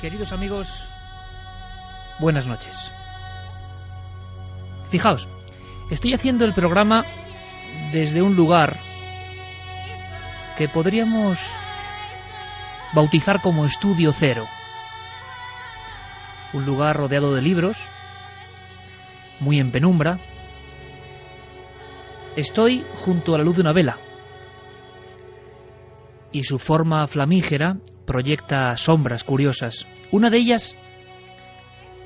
Queridos amigos, buenas noches. Fijaos, estoy haciendo el programa desde un lugar que podríamos bautizar como Estudio Cero. Un lugar rodeado de libros, muy en penumbra. Estoy junto a la luz de una vela y su forma flamígera proyecta sombras curiosas. Una de ellas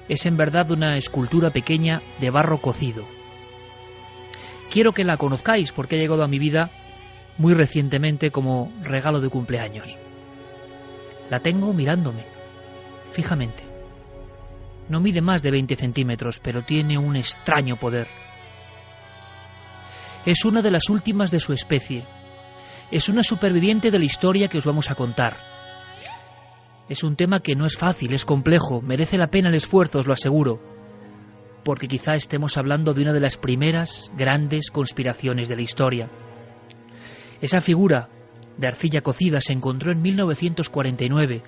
es en verdad una escultura pequeña de barro cocido. Quiero que la conozcáis porque ha llegado a mi vida muy recientemente como regalo de cumpleaños. La tengo mirándome fijamente. No mide más de 20 centímetros, pero tiene un extraño poder. Es una de las últimas de su especie. Es una superviviente de la historia que os vamos a contar. Es un tema que no es fácil, es complejo, merece la pena el esfuerzo, os lo aseguro, porque quizá estemos hablando de una de las primeras grandes conspiraciones de la historia. Esa figura de arcilla cocida se encontró en 1949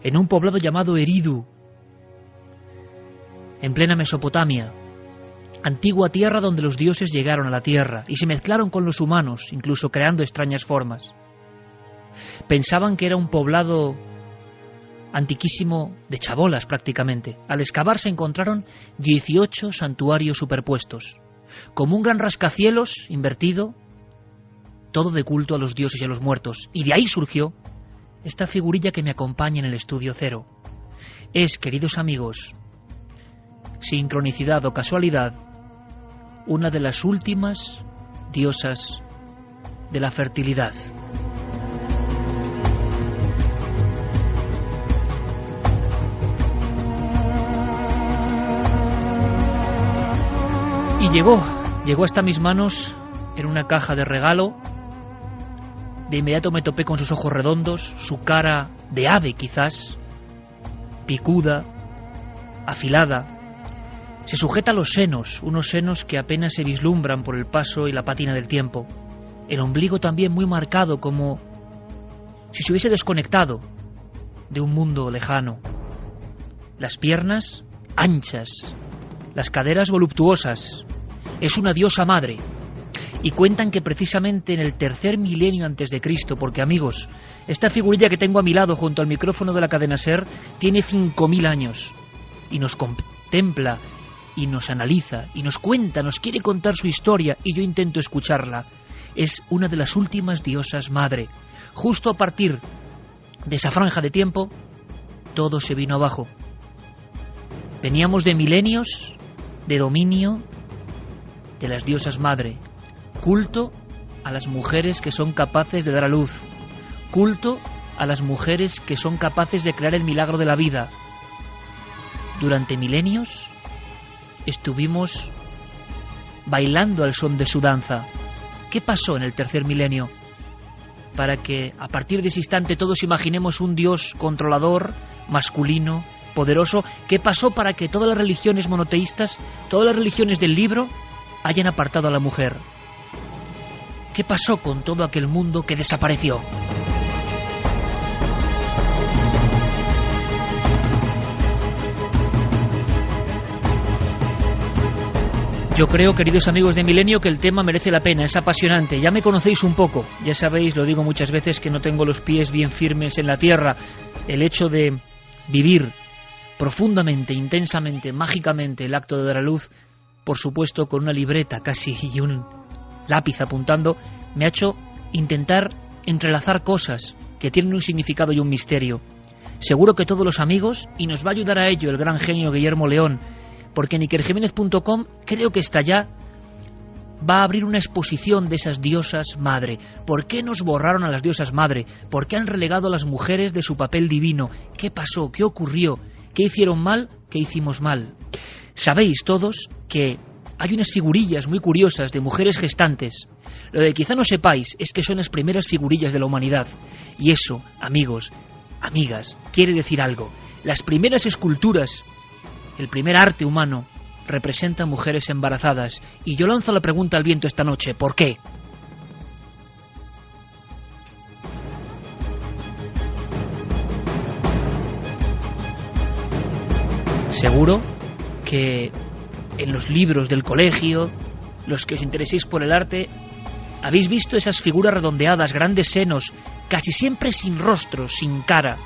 en un poblado llamado Eridu, en plena Mesopotamia, antigua tierra donde los dioses llegaron a la tierra y se mezclaron con los humanos, incluso creando extrañas formas. Pensaban que era un poblado antiquísimo de chabolas prácticamente. Al excavar se encontraron 18 santuarios superpuestos, como un gran rascacielos invertido, todo de culto a los dioses y a los muertos. Y de ahí surgió esta figurilla que me acompaña en el Estudio Cero. Es, queridos amigos, sincronicidad o casualidad, una de las últimas diosas de la fertilidad. Y llegó hasta mis manos en una caja de regalo. De inmediato me topé con sus ojos redondos, su cara de ave quizás, picuda, afilada. Se sujeta a los senos, unos senos que apenas se vislumbran por el paso y la pátina del tiempo. El ombligo también muy marcado, como si se hubiese desconectado de un mundo lejano. Las piernas anchas, las caderas voluptuosas. Es una diosa madre. Y cuentan que precisamente en el tercer milenio antes de Cristo, porque amigos, esta figurilla que tengo a mi lado junto al micrófono de la cadena SER tiene 5000 años y nos contempla y nos analiza y nos cuenta, nos quiere contar su historia y yo intento escucharla. Es una de las últimas diosas madre. Justo a partir de esa franja de tiempo, todo se vino abajo. Veníamos de milenios de dominio de las diosas madre, culto a las mujeres que son capaces de dar a luz, culto a las mujeres que son capaces de crear el milagro de la vida. Durante milenios estuvimos bailando al son de su danza. ¿Qué pasó en el tercer milenio? Para que a partir de ese instante todos imaginemos un dios controlador, masculino, poderoso. ¿Qué pasó para que todas las religiones monoteístas, todas las religiones del libro, hayan apartado a la mujer? ¿Qué pasó con todo aquel mundo que desapareció? Yo creo, queridos amigos de Milenio, que el tema merece la pena, es apasionante. Ya me conocéis un poco, ya sabéis, lo digo muchas veces, que no tengo los pies bien firmes en la tierra. El hecho de vivir profundamente, intensamente, mágicamente el acto de dar a luz, por supuesto con una libreta casi y un lápiz apuntando, me ha hecho intentar entrelazar cosas que tienen un significado y un misterio. Seguro que todos los amigos, y nos va a ayudar a ello el gran genio Guillermo León, porque en ikerjiménez.com creo que está ya, va a abrir una exposición de esas diosas madre. ¿Por qué nos borraron a las diosas madre? ¿Por qué han relegado a las mujeres de su papel divino? ¿Qué pasó? ¿Qué ocurrió? ¿Qué hicieron mal? ¿Qué hicimos mal? Sabéis todos que hay unas figurillas muy curiosas de mujeres gestantes. Lo que quizá no sepáis es que son las primeras figurillas de la humanidad. Y eso, amigos, amigas, quiere decir algo. Las primeras esculturas, el primer arte humano, representa mujeres embarazadas. Y yo lanzo la pregunta al viento esta noche: ¿por qué? Seguro que en los libros del colegio, los que os intereséis por el arte, habéis visto esas figuras redondeadas, grandes senos, casi siempre sin rostro, sin cara.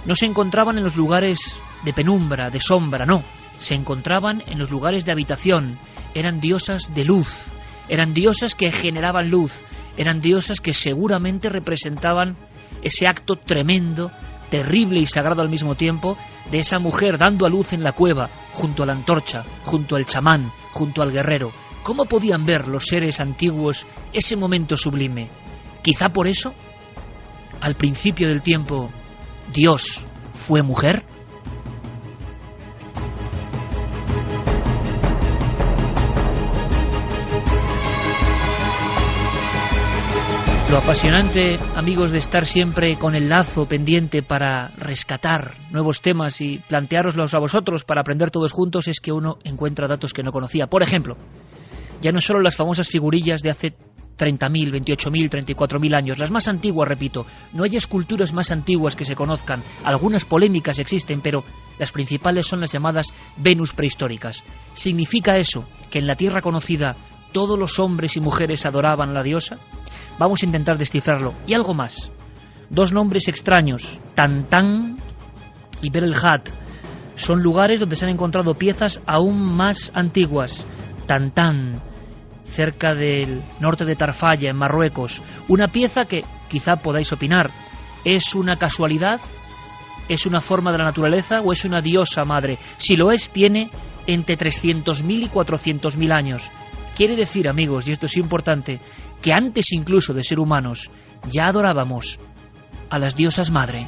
No se encontraban en los lugares de penumbra, de sombra, no. Se encontraban en los lugares de habitación. Eran diosas de luz, eran diosas que generaban luz, eran diosas que seguramente representaban ese acto tremendo, terrible y sagrado al mismo tiempo, de esa mujer dando a luz en la cueva, junto a la antorcha, junto al chamán, junto al guerrero. ¿Cómo podían ver los seres antiguos ese momento sublime? Quizá por eso, al principio del tiempo, Dios fue mujer. Lo apasionante, amigos, de estar siempre con el lazo pendiente para rescatar nuevos temas y planteároslos a vosotros para aprender todos juntos, es que uno encuentra datos que no conocía. Por ejemplo, ya no solo las famosas figurillas de hace 30.000, 28.000, 34.000 años, las más antiguas, repito, no hay esculturas más antiguas que se conozcan. Algunas polémicas existen, pero las principales son las llamadas Venus prehistóricas. ¿Significa eso que en la tierra conocida todos los hombres y mujeres adoraban a la diosa? Vamos a intentar descifrarlo. Y algo más. Dos nombres extraños, Tantán y Berelhat, son lugares donde se han encontrado piezas aún más antiguas. Tantán, cerca del norte de Tarfaya, en Marruecos. Una pieza que, quizá podáis opinar, ¿es una casualidad? ¿Es una forma de la naturaleza o es una diosa madre? Si lo es, tiene entre 300.000 y 400.000 años. Quiere decir, amigos, y esto es importante, que antes incluso de ser humanos ya adorábamos a las diosas madre.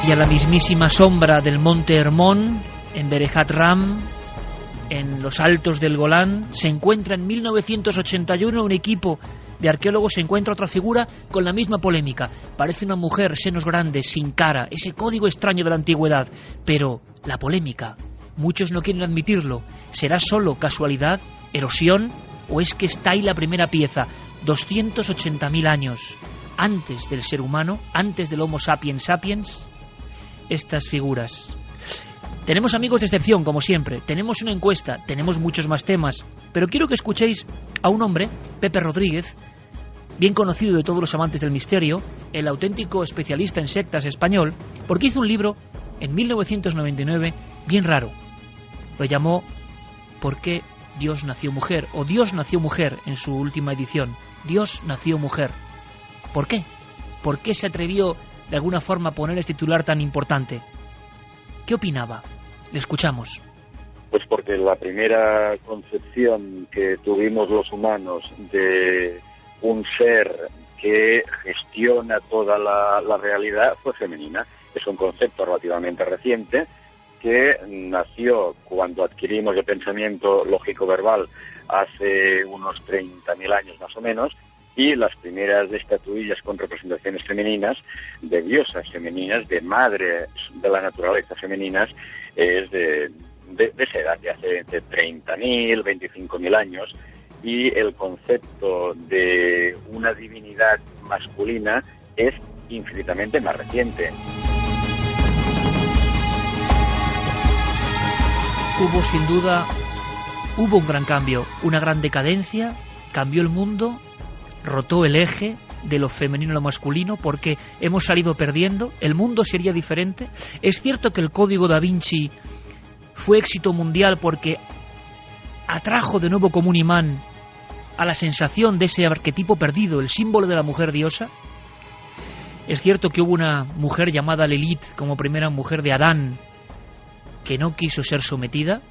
Y a la mismísima sombra del monte Hermón, en Berejat Ram, en los altos del Golán, se encuentra en 1981 un equipo de arqueólogos, se encuentra otra figura con la misma polémica. Parece una mujer, senos grandes, sin cara, ese código extraño de la antigüedad. Pero la polémica, muchos no quieren admitirlo. ¿Será solo casualidad, erosión, o es que está ahí la primera pieza? 280.000 años antes del ser humano, antes del Homo sapiens sapiens, estas figuras. Tenemos amigos de excepción, como siempre, tenemos una encuesta, tenemos muchos más temas, pero quiero que escuchéis a un hombre, Pepe Rodríguez, bien conocido de todos los amantes del misterio, el auténtico especialista en sectas español, porque hizo un libro en 1999 bien raro. Lo llamó ¿Por qué Dios nació mujer? O Dios nació mujer en su última edición. Dios nació mujer. ¿Por qué? ¿Por qué se atrevió de alguna forma a poner este titular tan importante? ¿Qué opinaba? Le escuchamos. Pues porque la primera concepción que tuvimos los humanos de un ser que gestiona toda la realidad fue femenina. Es un concepto relativamente reciente que nació cuando adquirimos el pensamiento lógico-verbal hace unos 30.000 años más o menos, y las primeras estatuillas con representaciones femeninas, de diosas femeninas, de madres de la naturaleza femeninas, es de esa edad, de hace entre 30.000, 25.000 años, y el concepto de una divinidad masculina es infinitamente más reciente. Hubo sin duda, un gran cambio, una gran decadencia, cambió el mundo, rotó el eje de lo femenino a lo masculino, porque hemos salido perdiendo, el mundo sería diferente. Es cierto que el Código Da Vinci fue éxito mundial porque atrajo de nuevo como un imán a la sensación de ese arquetipo perdido, el símbolo de la mujer diosa. Es cierto que hubo una mujer llamada Lilith como primera mujer de Adán, que no quiso ser sometida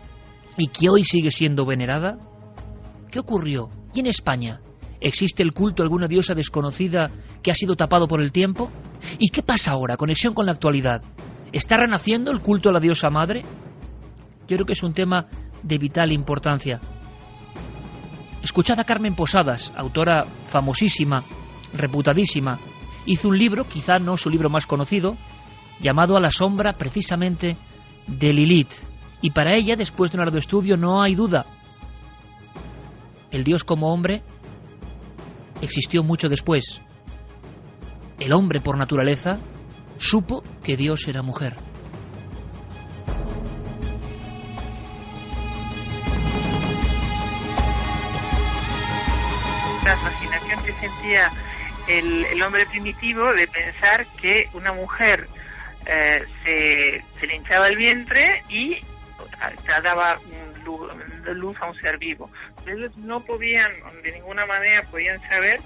y que hoy sigue siendo venerada. ¿Qué ocurrió? ¿Y en España? ¿Existe el culto a alguna diosa desconocida que ha sido tapado por el tiempo? ¿Y qué pasa ahora? Conexión con la actualidad. ¿Está renaciendo el culto a la diosa madre? Yo creo que es un tema de vital importancia. Escuchad a Carmen Posadas, autora famosísima, reputadísima. Hizo un libro, quizá no su libro más conocido, llamado A la sombra precisamente de Lilith. Y para ella, después de un arduo estudio, no hay duda. El Dios como hombre existió mucho después. El hombre, por naturaleza, supo que Dios era mujer. La fascinación que sentía el hombre primitivo de pensar que una mujer se le hinchaba el vientre y daba luz a un ser vivo. Ellos no podían, de ninguna manera podían saber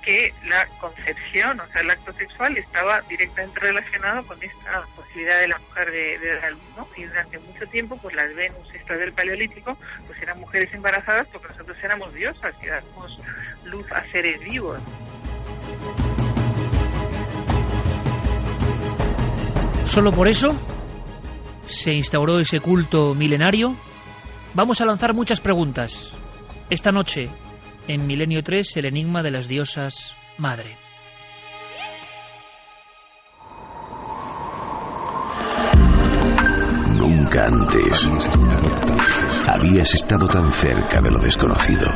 que la concepción, o sea, el acto sexual, estaba directamente relacionado con esta posibilidad de la mujer de dar luz, ¿no? Y durante mucho tiempo, pues las Venus estas del Paleolítico, pues eran mujeres embarazadas porque nosotros éramos diosas y dábamos luz a seres vivos. Solo por eso se instauró ese culto milenario. Vamos a lanzar muchas preguntas. Esta noche, en Milenio 3, el enigma de las diosas madre. Nunca antes habías estado tan cerca de lo desconocido.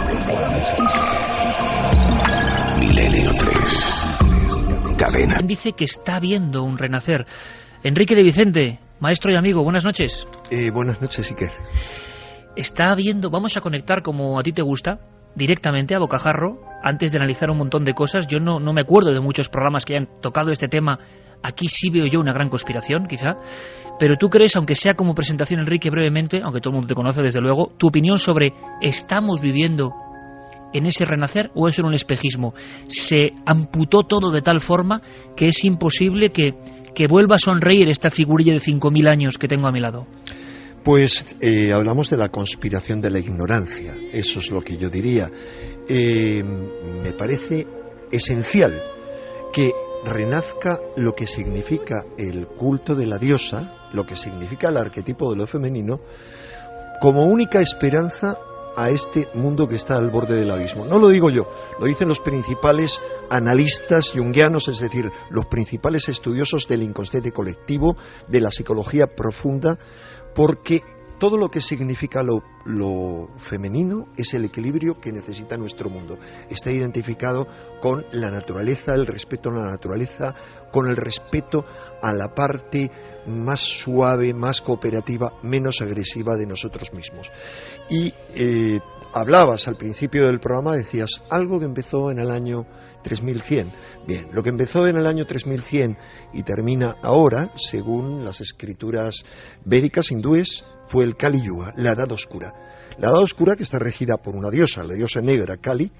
Milenio 3. Cadena. Dice que está viendo un renacer. Enrique de Vicente, maestro y amigo, buenas noches. Buenas noches, Iker. Está viendo, vamos a conectar como a ti te gusta, directamente a bocajarro, antes de analizar un montón de cosas. Yo no me acuerdo de muchos programas que hayan tocado este tema. Aquí sí veo yo una gran conspiración, quizá. Pero tú crees, aunque sea como presentación, Enrique, brevemente, aunque todo el mundo te conoce desde luego, tu opinión sobre ¿estamos viviendo en ese renacer o es en un espejismo? ¿Se amputó todo de tal forma que es imposible que vuelva a sonreír esta figurilla de 5.000 años que tengo a mi lado? Pues hablamos de la conspiración de la ignorancia, eso es lo que yo diría. Me parece esencial que renazca lo que significa el culto de la diosa, lo que significa el arquetipo de lo femenino, como única esperanza a este mundo que está al borde del abismo. No lo digo yo, lo dicen los principales analistas junguianos, es decir, los principales estudiosos del inconsciente colectivo, de la psicología profunda, porque todo lo que significa lo femenino es el equilibrio que necesita nuestro mundo. Está identificado con la naturaleza, el respeto a la naturaleza, con el respeto a la parte más suave, más cooperativa, menos agresiva de nosotros mismos. Y hablabas al principio del programa, decías algo que empezó en el año 3100. Bien, lo que empezó en el año 3100 y termina ahora, según las escrituras védicas hindúes, fue el Kali Yuga, la Edad Oscura. La Edad Oscura, que está regida por una diosa, la diosa negra Kali,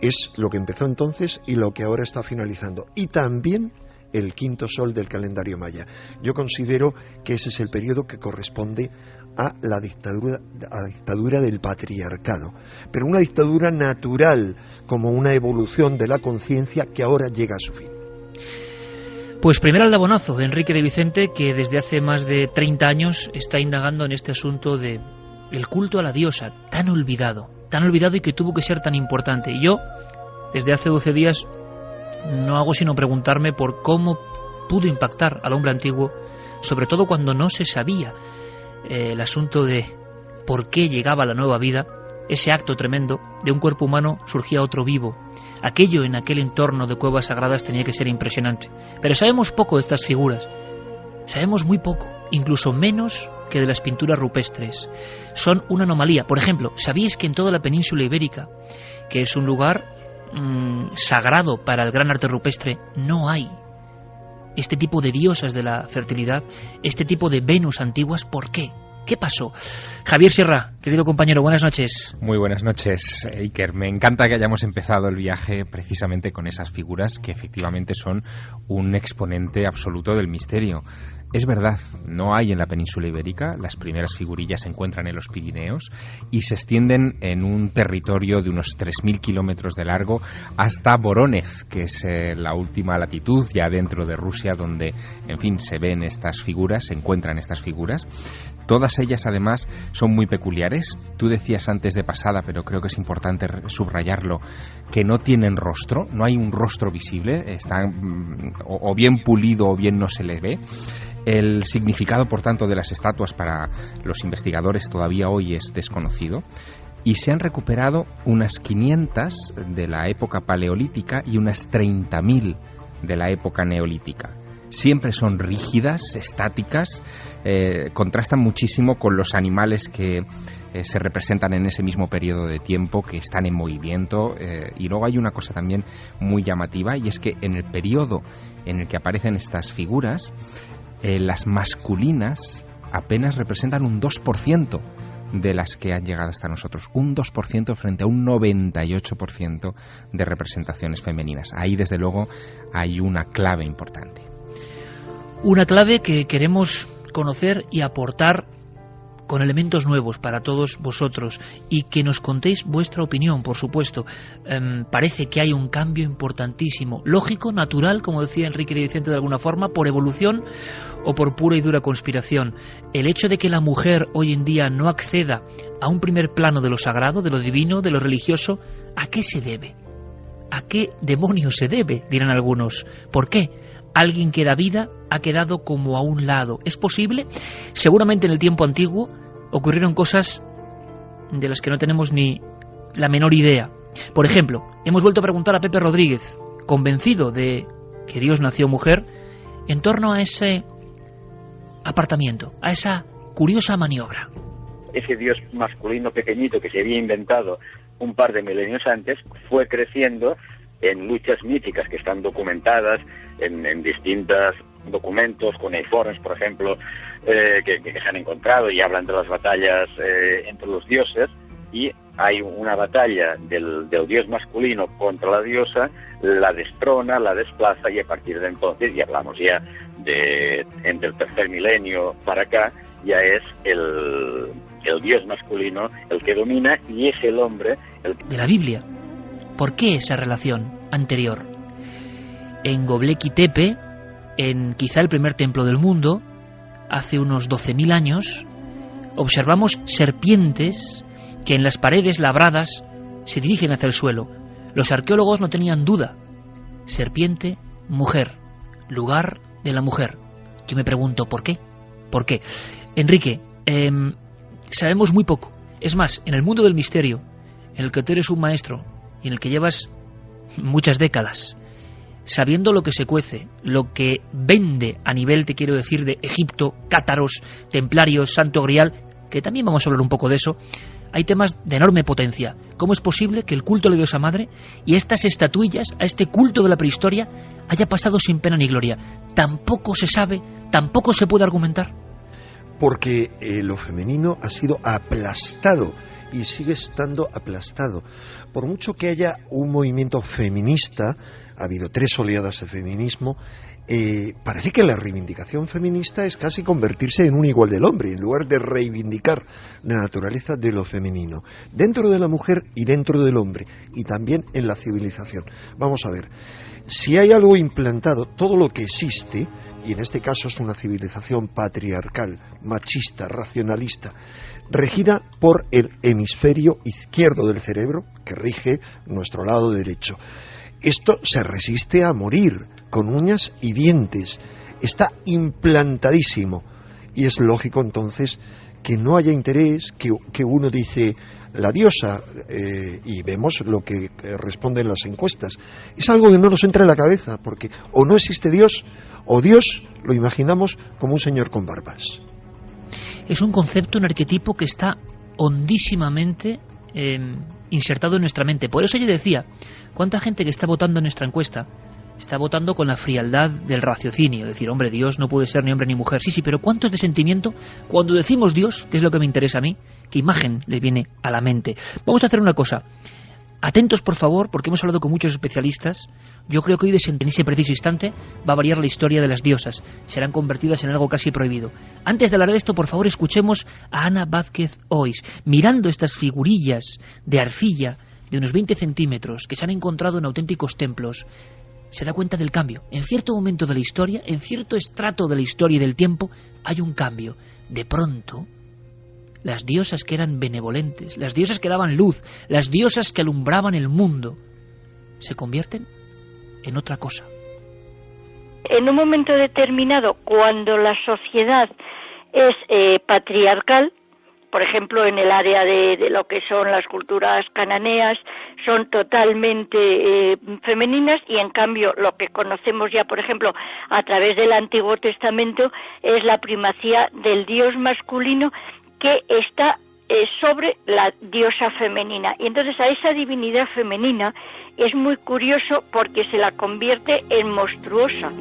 es lo que empezó entonces y lo que ahora está finalizando. Y también el quinto sol del calendario maya. Yo considero que ese es el periodo que corresponde a la dictadura del patriarcado, pero una dictadura natural, como una evolución de la conciencia que ahora llega a su fin. Pues primer aldabonazo de Enrique de Vicente, que desde hace más de 30 años está indagando en este asunto de el culto a la diosa, tan olvidado y que tuvo que ser tan importante. Y yo, desde hace 12 días, no hago sino preguntarme por cómo pudo impactar al hombre antiguo, sobre todo cuando no se sabía el asunto de por qué llegaba la nueva vida, ese acto tremendo, de un cuerpo humano surgía otro vivo. Aquello en aquel entorno de cuevas sagradas tenía que ser impresionante. Pero sabemos poco de estas figuras, sabemos muy poco, incluso menos que de las pinturas rupestres. Son una anomalía. Por ejemplo, ¿sabíais que en toda la península ibérica, que es un lugar sagrado para el gran arte rupestre, no hay este tipo de diosas de la fertilidad, este tipo de Venus antiguas? ¿Por qué? ¿Qué pasó? Javier Sierra, querido compañero, buenas noches. Muy buenas noches, Iker. Me encanta que hayamos empezado el viaje precisamente con esas figuras que efectivamente son un exponente absoluto del misterio. Es verdad, no hay en la península ibérica, las primeras figurillas se encuentran en los Pirineos y se extienden en un territorio de unos 3.000 kilómetros de largo hasta Vorónezh, que es la última latitud ya dentro de Rusia donde, en fin, se ven estas figuras, se encuentran estas figuras. Todas ellas además son muy peculiares. Tú decías antes de pasada, pero creo que es importante subrayarlo, que no tienen rostro, no hay un rostro visible, están o bien pulido o bien no se les ve. El significado, por tanto, de las estatuas para los investigadores todavía hoy es desconocido. y se han recuperado unas 500 de la época paleolítica y unas 30.000 de la época neolítica. Siempre son rígidas, estáticas, contrastan muchísimo con los animales que se representan en ese mismo periodo de tiempo, que están en movimiento, y luego hay una cosa también muy llamativa, y es que en el periodo en el que aparecen estas figuras, las masculinas apenas representan un 2% de las que han llegado hasta nosotros, un 2% frente a un 98% de representaciones femeninas. Ahí, desde luego, hay una clave importante. Una clave que queremos conocer y aportar con elementos nuevos para todos vosotros, y que nos contéis vuestra opinión, por supuesto. Parece que hay un cambio importantísimo, lógico, natural, como decía Enrique de Vicente de alguna forma, por evolución o por pura y dura conspiración. El hecho de que la mujer hoy en día no acceda a un primer plano de lo sagrado, de lo divino, de lo religioso, ¿a qué se debe? ¿A qué demonios se debe?, dirán algunos. ¿Por qué? Alguien que da vida ha quedado como a un lado. ¿Es posible? Seguramente en el tiempo antiguo ocurrieron cosas de las que no tenemos ni la menor idea. Por ejemplo, hemos vuelto a preguntar a Pepe Rodríguez, convencido de que Dios nació mujer, en torno a ese apartamiento, a esa curiosa maniobra. Ese Dios masculino pequeñito que se había inventado un par de milenios antes fue creciendo en luchas míticas que están documentadas en distintos documentos, con informes, por ejemplo, que se han encontrado y hablan de las batallas entre los dioses, y hay una batalla del dios masculino contra la diosa, la destrona, la desplaza, y a partir de entonces, y hablamos ya de entre el tercer milenio para acá, ya es el dios masculino el que domina, y es el hombre el que... De la Biblia. ¿Por qué esa relación anterior? En Göbekli Tepe, en quizá el primer templo del mundo, hace unos 12.000 años, observamos serpientes que en las paredes labradas se dirigen hacia el suelo. Los arqueólogos no tenían duda. Serpiente, mujer, lugar de la mujer. Yo me pregunto, ¿por qué? ¿Por qué? Enrique, sabemos muy poco. Es más, en el mundo del misterio, en el que tú eres un maestro y en el que llevas muchas décadas, sabiendo lo que se cuece, lo que vende a nivel, te quiero decir, de Egipto, cátaros, templarios, Santo Grial, que también vamos a hablar un poco de eso, hay temas de enorme potencia. ¿Cómo es posible que el culto a la diosa madre y estas estatuillas, a este culto de la prehistoria, haya pasado sin pena ni gloria? Tampoco se sabe, tampoco se puede argumentar. Porque lo femenino ha sido aplastado y sigue estando aplastado. Por mucho que haya un movimiento feminista, ha habido 3 oleadas de feminismo, parece que la reivindicación feminista es casi convertirse en un igual del hombre, en lugar de reivindicar la naturaleza de lo femenino, dentro de la mujer y dentro del hombre, y también en la civilización. Vamos a ver, si hay algo implantado, todo lo que existe, y en este caso es una civilización patriarcal, machista, racionalista, regida por el hemisferio izquierdo del cerebro, que rige nuestro lado derecho. Esto se resiste a morir con uñas y dientes, está implantadísimo, y es lógico entonces que no haya interés, que uno dice la diosa, y vemos lo que responden las encuestas. Es algo que no nos entra en la cabeza, porque o no existe Dios, o Dios lo imaginamos como un señor con barbas. Es un concepto, un arquetipo que está hondísimamente insertado en nuestra mente. Por eso yo decía, ¿cuánta gente que está votando en nuestra encuesta está votando con la frialdad del raciocinio? Decir, hombre, Dios no puede ser ni hombre ni mujer. Sí, pero ¿cuánto es de sentimiento cuando decimos Dios, que es lo que me interesa a mí? ¿Qué imagen le viene a la mente? Vamos a hacer una cosa. Atentos, por favor, porque hemos hablado con muchos especialistas. Yo creo que hoy, en ese preciso instante, va a variar la historia de las diosas. Serán convertidas en algo casi prohibido. Antes de hablar de esto, por favor, escuchemos a Ana Vázquez Ois, mirando estas figurillas de arcilla de unos 20 centímetros que se han encontrado en auténticos templos. Se da cuenta del cambio. En cierto momento de la historia, en cierto estrato de la historia y del tiempo, hay un cambio. De pronto, las diosas que eran benevolentes, las diosas que daban luz, las diosas que alumbraban el mundo, se convierten en otra cosa. En un momento determinado, cuando la sociedad es patriarcal, por ejemplo, en el área de lo que son las culturas cananeas, son totalmente femeninas, y en cambio lo que conocemos ya, por ejemplo, a través del Antiguo Testamento, es la primacía del dios masculino que está sobre la diosa femenina. Y entonces a esa divinidad femenina es muy curioso porque se la convierte en monstruosa.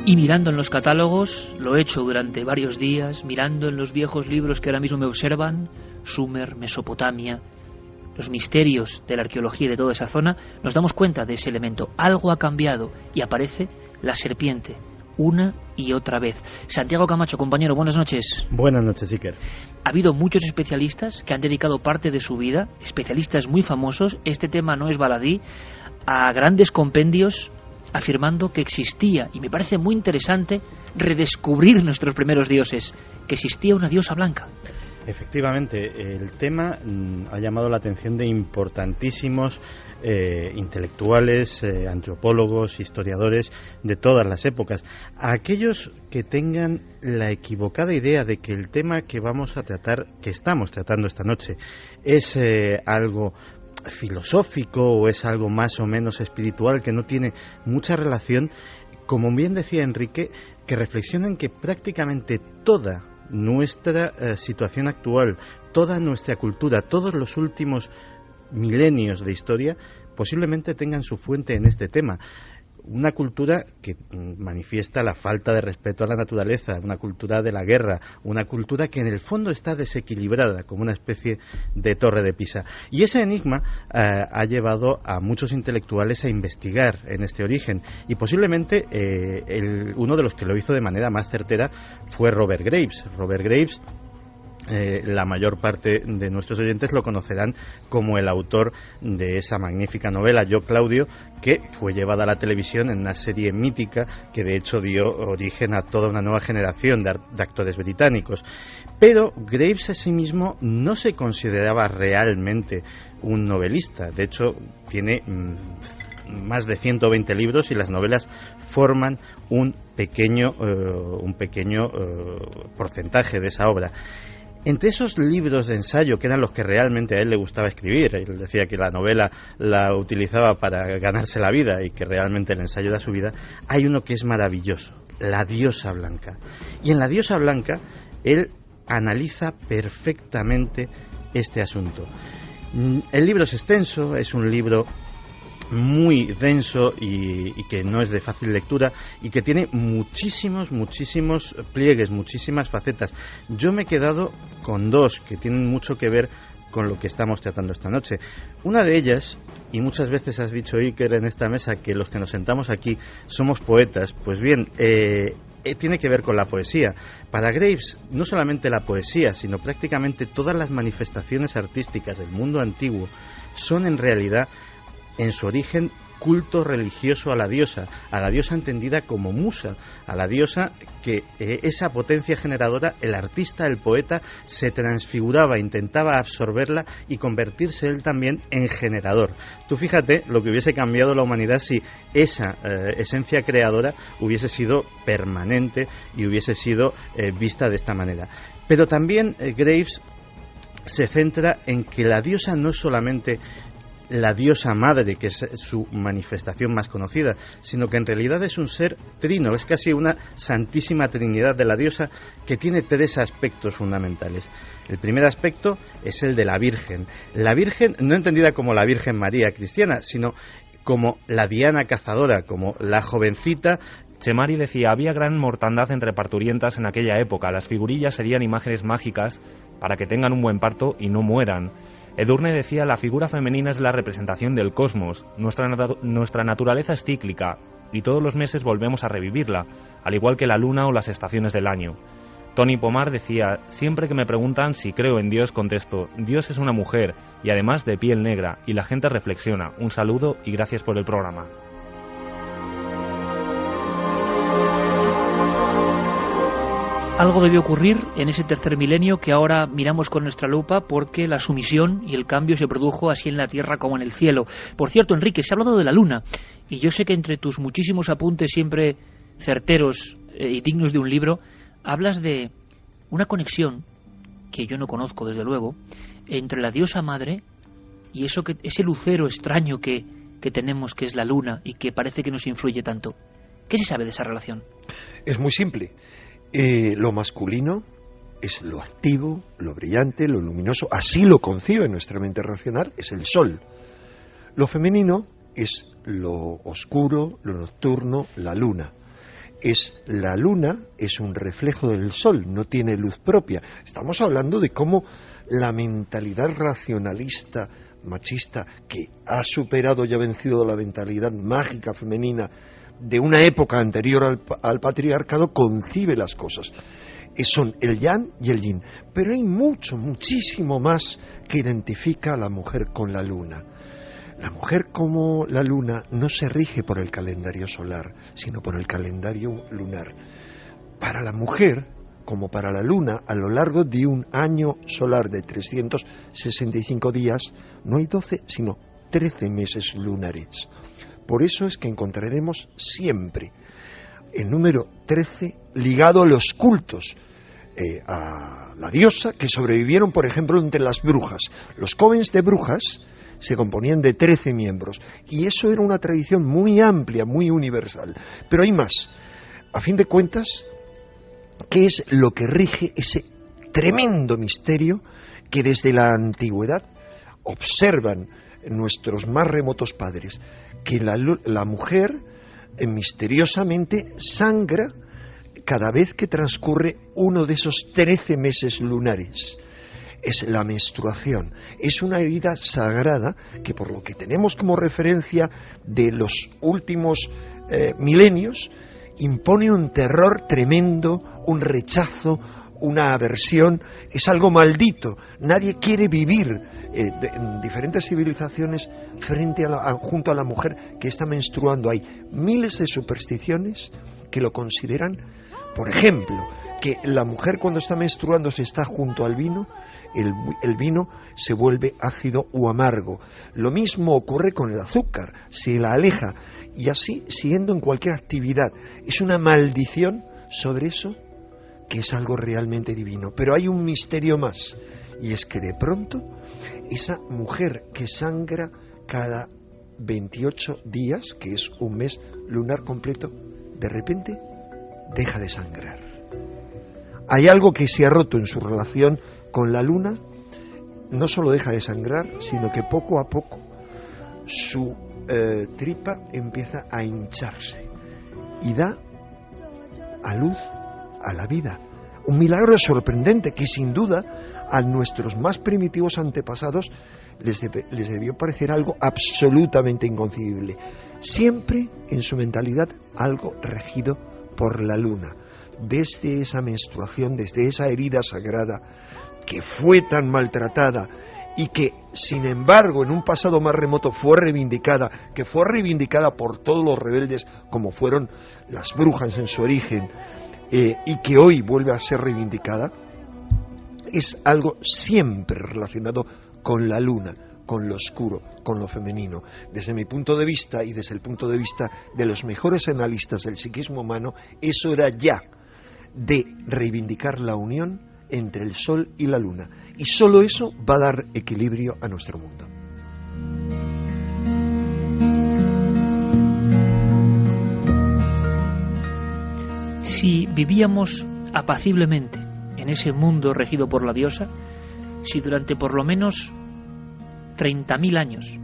Y mirando en los catálogos, lo he hecho durante varios días, mirando en los viejos libros que ahora mismo me observan, Sumer, Mesopotamia, los misterios de la arqueología de toda esa zona, nos damos cuenta de ese elemento. Algo ha cambiado y aparece la serpiente, una y otra vez. Santiago Camacho, compañero, buenas noches. Buenas noches, Iker. Ha habido muchos especialistas que han dedicado parte de su vida, especialistas muy famosos, este tema no es baladí, a grandes compendios afirmando que existía, y me parece muy interesante redescubrir nuestros primeros dioses, que existía una diosa blanca. Efectivamente, el tema ha llamado la atención de importantísimos intelectuales, antropólogos, historiadores de todas las épocas. A aquellos que tengan la equivocada idea de que el tema que vamos a tratar, que estamos tratando esta noche, es algo filosófico o es algo más o menos espiritual que no tiene mucha relación, como bien decía Enrique, que reflexionen que prácticamente toda nuestra situación actual, toda nuestra cultura, todos los últimos milenios de historia posiblemente tengan su fuente en este tema. Una cultura que manifiesta la falta de respeto a la naturaleza, una cultura de la guerra, una cultura que en el fondo está desequilibrada, como una especie de torre de Pisa. Y ese enigma ha llevado a muchos intelectuales a investigar en este origen, y posiblemente uno de los que lo hizo de manera más certera fue Robert Graves. Robert Graves, la mayor parte de nuestros oyentes lo conocerán como el autor de esa magnífica novela Yo, Claudio, que fue llevada a la televisión en una serie mítica que de hecho dio origen a toda una nueva generación de actores británicos. Pero Graves a sí mismo no se consideraba realmente un novelista. De hecho, tiene más de 120 libros y las novelas forman un pequeño porcentaje de esa obra. Entre esos libros de ensayo, que eran los que realmente a él le gustaba escribir, él decía que la novela la utilizaba para ganarse la vida y que realmente el ensayo era su vida, hay uno que es maravilloso, La diosa blanca. Y en La diosa blanca él analiza perfectamente este asunto. El libro es extenso, es un libro muy denso y que no es de fácil lectura y que tiene muchísimos pliegues, muchísimas facetas. Yo me he quedado con dos que tienen mucho que ver con lo que estamos tratando esta noche. Una de ellas, y muchas veces has dicho, Iker, en esta mesa que los que nos sentamos aquí somos poetas, pues bien, tiene que ver con la poesía. Para Graves, no solamente la poesía, sino prácticamente todas las manifestaciones artísticas del mundo antiguo son en realidad, en su origen, culto religioso a la diosa entendida como musa, a la diosa que esa potencia generadora, el artista, el poeta, se transfiguraba, intentaba absorberla y convertirse él también en generador. Tú fíjate lo que hubiese cambiado la humanidad si esa esencia creadora hubiese sido permanente y hubiese sido vista de esta manera. Pero también Graves se centra en que la diosa no es solamente la diosa madre, que es su manifestación más conocida, sino que en realidad es un ser trino, es casi una santísima trinidad de la diosa que tiene tres aspectos fundamentales. El primer aspecto es el de la Virgen no entendida como la Virgen María cristiana, sino como la Diana cazadora, como la jovencita. Chemari decía, había gran mortandad entre parturientas en aquella época, las figurillas serían imágenes mágicas para que tengan un buen parto y no mueran. Edurne decía, la figura femenina es la representación del cosmos, nuestra naturaleza es cíclica y todos los meses volvemos a revivirla, al igual que la luna o las estaciones del año. Tony Pomar decía, siempre que me preguntan si creo en Dios, contesto, Dios es una mujer y además de piel negra, y la gente reflexiona. Un saludo y gracias por el programa. Algo debió ocurrir en ese tercer milenio que ahora miramos con nuestra lupa, porque la sumisión y el cambio se produjo así en la tierra como en el cielo. Por cierto, Enrique, se ha hablado de la luna, y yo sé que entre tus muchísimos apuntes siempre certeros y dignos de un libro, hablas de una conexión que yo no conozco, desde luego, entre la diosa madre y ese lucero extraño que tenemos, que es la luna, y que parece que nos influye tanto. ¿Qué se sabe de esa relación? Es muy simple. Lo masculino es lo activo, lo brillante, lo luminoso, así lo concibe nuestra mente racional, es el sol. Lo femenino es lo oscuro, lo nocturno, la luna. La luna es un reflejo del sol, no tiene luz propia. Estamos hablando de cómo la mentalidad racionalista, machista, que ha superado y ha vencido la mentalidad mágica femenina de una época anterior al patriarcado, concibe las cosas. Son el yang y el yin, pero hay muchísimo más que identifica a la mujer con la luna. La mujer, como la luna, no se rige por el calendario solar, sino por el calendario lunar. Para la mujer, como para la luna, a lo largo de un año solar de 365 días, no hay 12, sino 13 meses lunares. Por eso es que encontraremos siempre el número 13 ligado a los cultos, a la diosa, que sobrevivieron, por ejemplo, entre las brujas. Los covens de brujas se componían de 13 miembros, y eso era una tradición muy amplia, muy universal. Pero hay más. A fin de cuentas, ¿qué es lo que rige ese tremendo misterio que desde la antigüedad observan nuestros más remotos padres? Que la mujer misteriosamente sangra cada vez que transcurre uno de esos 13 meses lunares. Es la menstruación, es una herida sagrada que, por lo que tenemos como referencia de los últimos milenios, impone un terror tremendo, un rechazo, una aversión. Es algo maldito. Nadie quiere vivir en diferentes civilizaciones junto a la mujer que está menstruando. Hay miles de supersticiones que lo consideran, por ejemplo, que la mujer cuando está menstruando se está junto al vino, el vino se vuelve ácido o amargo. Lo mismo ocurre con el azúcar, se la aleja, y así siguiendo en cualquier actividad. Es una maldición sobre eso, que es algo realmente divino. Pero hay un misterio más, y es que de pronto esa mujer que sangra cada 28 días, que es un mes lunar completo, de repente deja de sangrar. Hay algo que se ha roto en su relación con la luna. No solo deja de sangrar, sino que poco a poco su tripa empieza a hincharse y da a luz a la vida. Un milagro sorprendente que sin duda a nuestros más primitivos antepasados les debió parecer algo absolutamente inconcebible. Siempre en su mentalidad algo regido por la luna. Desde esa menstruación, desde esa herida sagrada que fue tan maltratada y que, sin embargo, en un pasado más remoto fue reivindicada, que fue reivindicada por todos los rebeldes como fueron las brujas en su origen, y que hoy vuelve a ser reivindicada, es algo siempre relacionado con la luna, con lo oscuro, con lo femenino. Desde mi punto de vista y desde el punto de vista de los mejores analistas del psiquismo humano, es hora ya de reivindicar la unión entre el sol y la luna, y solo eso va a dar equilibrio a nuestro mundo. Si vivíamos apaciblemente en ese mundo regido por la diosa, si durante por lo menos 30.000 años,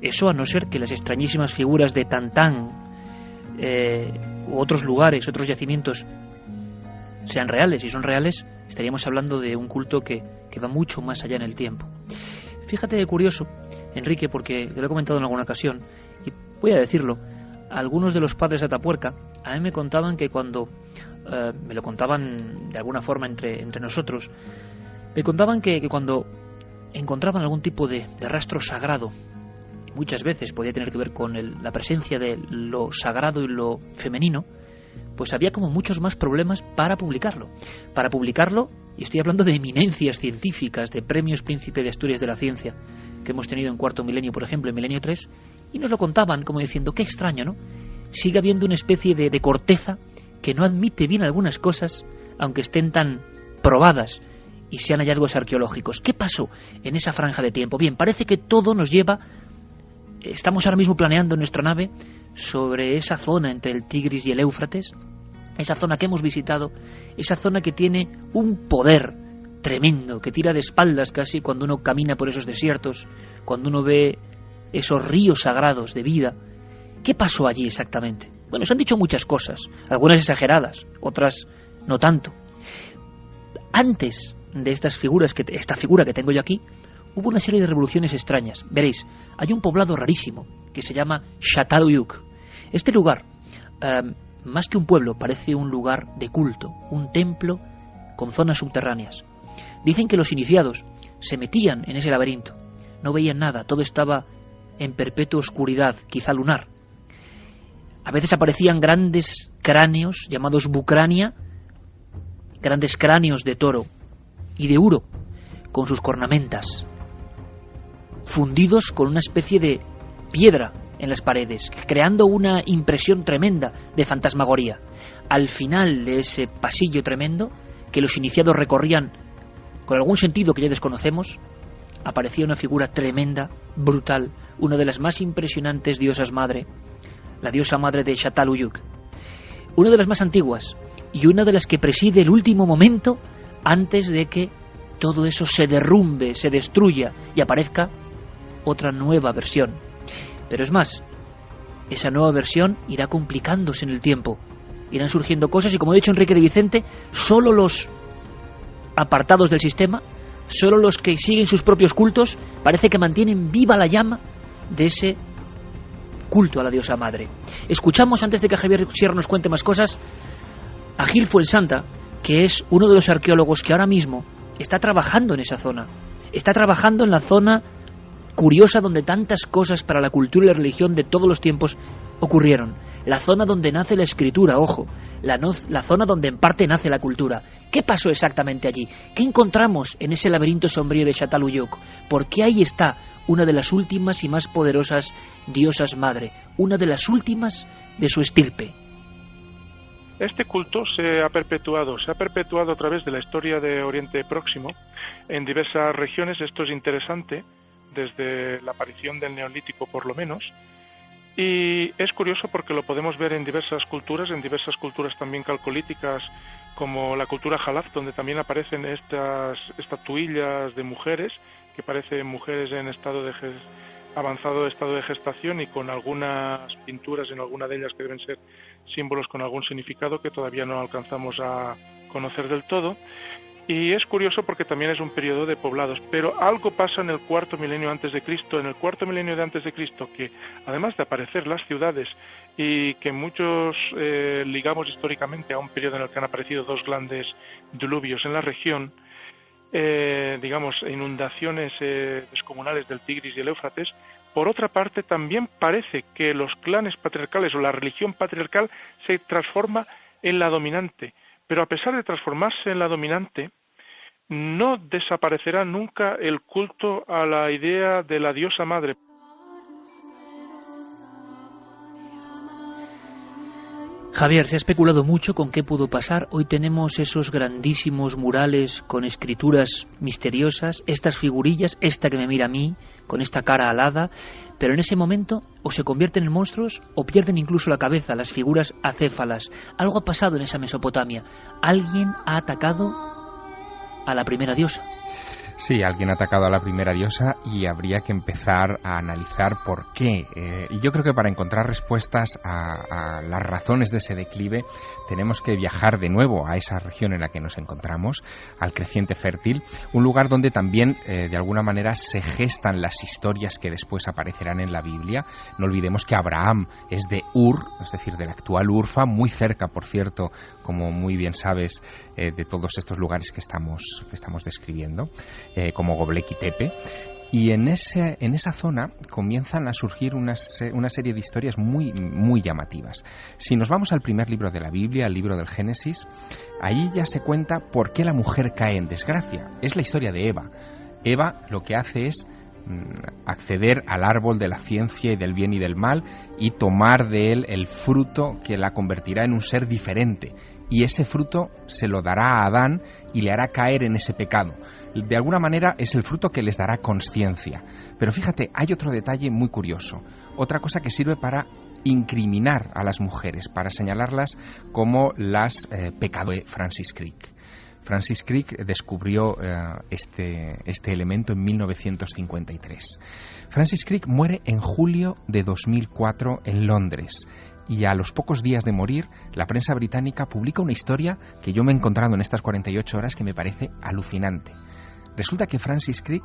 eso a no ser que las extrañísimas figuras de Tantán u otros lugares, otros yacimientos sean reales, y son reales, estaríamos hablando de un culto que va mucho más allá en el tiempo. Fíjate de curioso, Enrique, porque te lo he comentado en alguna ocasión, y voy a decirlo, algunos de los padres de Atapuerca a mí me contaban que cuando, me lo contaban de alguna forma entre nosotros, me contaban que cuando encontraban algún tipo de rastro sagrado, muchas veces podía tener que ver con la presencia de lo sagrado y lo femenino, pues había como muchos más problemas para publicarlo. Para publicarlo, y estoy hablando de eminencias científicas, de premios Príncipe de Asturias de la Ciencia, que hemos tenido en cuarto milenio, por ejemplo, en milenio 3, y nos lo contaban como diciendo, qué extraño, ¿no? Sigue habiendo una especie de corteza que no admite bien algunas cosas, aunque estén tan probadas y sean hallazgos arqueológicos. ¿Qué pasó en esa franja de tiempo? Bien, parece que todo nos lleva... Estamos ahora mismo planeando en nuestra nave sobre esa zona entre el Tigris y el Éufrates, esa zona que hemos visitado, esa zona que tiene un poder tremendo, que tira de espaldas casi cuando uno camina por esos desiertos, cuando uno ve esos ríos sagrados de vida. ¿Qué pasó allí exactamente? Bueno, se han dicho muchas cosas, algunas exageradas, otras no tanto. Antes de esta figura que tengo yo aquí, hubo una serie de revoluciones extrañas. Veréis, hay un poblado rarísimo que se llama Çatalhöyük. Este lugar, más que un pueblo, parece un lugar de culto, un templo con zonas subterráneas. Dicen que los iniciados se metían en ese laberinto, no veían nada, todo estaba en perpetua oscuridad, quizá lunar. A veces aparecían grandes cráneos llamados bucrania, grandes cráneos de toro y de uro, con sus cornamentas, fundidos con una especie de piedra en las paredes, creando una impresión tremenda de fantasmagoría. Al final de ese pasillo tremendo, que los iniciados recorrían con algún sentido que ya desconocemos, aparecía una figura tremenda, brutal, una de las más impresionantes diosas madre, la diosa madre de Çatalhöyük, una de las más antiguas y una de las que preside el último momento antes de que todo eso se derrumbe, se destruya y aparezca otra nueva versión. Pero es más, esa nueva versión irá complicándose en el tiempo, irán surgiendo cosas y, como ha dicho Enrique de Vicente, solo los apartados del sistema, solo los que siguen sus propios cultos, parece que mantienen viva la llama de ese culto a la diosa madre. Escuchamos, antes de que Javier Sierra nos cuente más cosas, a Gil Fuensanta, que es uno de los arqueólogos que ahora mismo está trabajando en esa zona, está trabajando en la zona curiosa donde tantas cosas para la cultura y la religión de todos los tiempos ocurrieron, la zona donde nace la escritura, ojo, la zona donde en parte nace la cultura. ¿Qué pasó exactamente allí? ¿Qué encontramos en ese laberinto sombrío de Çatalhöyük? ¿Por qué ahí está una de las últimas y más poderosas diosas madre, una de las últimas de su estirpe? Este culto se ha perpetuado a través de la historia de Oriente Próximo en diversas regiones. Esto es interesante desde la aparición del Neolítico, por lo menos, y es curioso porque lo podemos ver en diversas culturas también calcolíticas, como la cultura Jalaf, donde también aparecen estas estatuillas de mujeres que parecen mujeres en avanzado estado de gestación, y con algunas pinturas en alguna de ellas que deben ser símbolos con algún significado que todavía no alcanzamos a conocer del todo. Y es curioso porque también es un periodo de poblados, pero algo pasa en el cuarto milenio antes de Cristo. En el cuarto milenio de antes de Cristo, que además de aparecer las ciudades y que muchos ligamos históricamente a un periodo en el que han aparecido dos grandes diluvios en la región, inundaciones descomunales del Tigris y el Éufrates, por otra parte también parece que los clanes patriarcales o la religión patriarcal se transforma en la dominante. Pero a pesar de transformarse en la dominante, no desaparecerá nunca el culto a la idea de la diosa madre. Javier, se ha especulado mucho con qué pudo pasar. Hoy tenemos esos grandísimos murales con escrituras misteriosas, estas figurillas, esta que me mira a mí, con esta cara alada, pero en ese momento o se convierten en monstruos o pierden incluso la cabeza, las figuras acéfalas. Algo ha pasado en esa Mesopotamia. Alguien ha atacado a la primera diosa. Sí, alguien ha atacado a la primera diosa y habría que empezar a analizar por qué. Y yo creo que para encontrar respuestas a las razones de ese declive tenemos que viajar de nuevo a esa región en la que nos encontramos, al creciente fértil, un lugar donde también de alguna manera se gestan las historias que después aparecerán en la Biblia. No olvidemos que Abraham es de Ur, es decir, del actual Urfa, muy cerca, por cierto, como muy bien sabes, de todos estos lugares que estamos describiendo. Como Göbekli Tepe, y en esa zona comienzan a surgir una serie de historias muy, muy llamativas. Si nos vamos al primer libro de la Biblia, al libro del Génesis, ahí ya se cuenta por qué la mujer cae en desgracia. Es la historia de Eva. Eva lo que hace es acceder al árbol de la ciencia y del bien y del mal y tomar de él el fruto que la convertirá en un ser diferente, y ese fruto se lo dará a Adán y le hará caer en ese pecado. De alguna manera es el fruto que les dará consciencia. Pero fíjate, hay otro detalle muy curioso, otra cosa que sirve para incriminar a las mujeres, para señalarlas como las pecadoras. Francis Crick. Francis Crick descubrió este elemento en 1953. Francis Crick muere en julio de 2004 en Londres. Y a los pocos días de morir, la prensa británica publica una historia que yo me he encontrado en estas 48 horas que me parece alucinante. Resulta que Francis Crick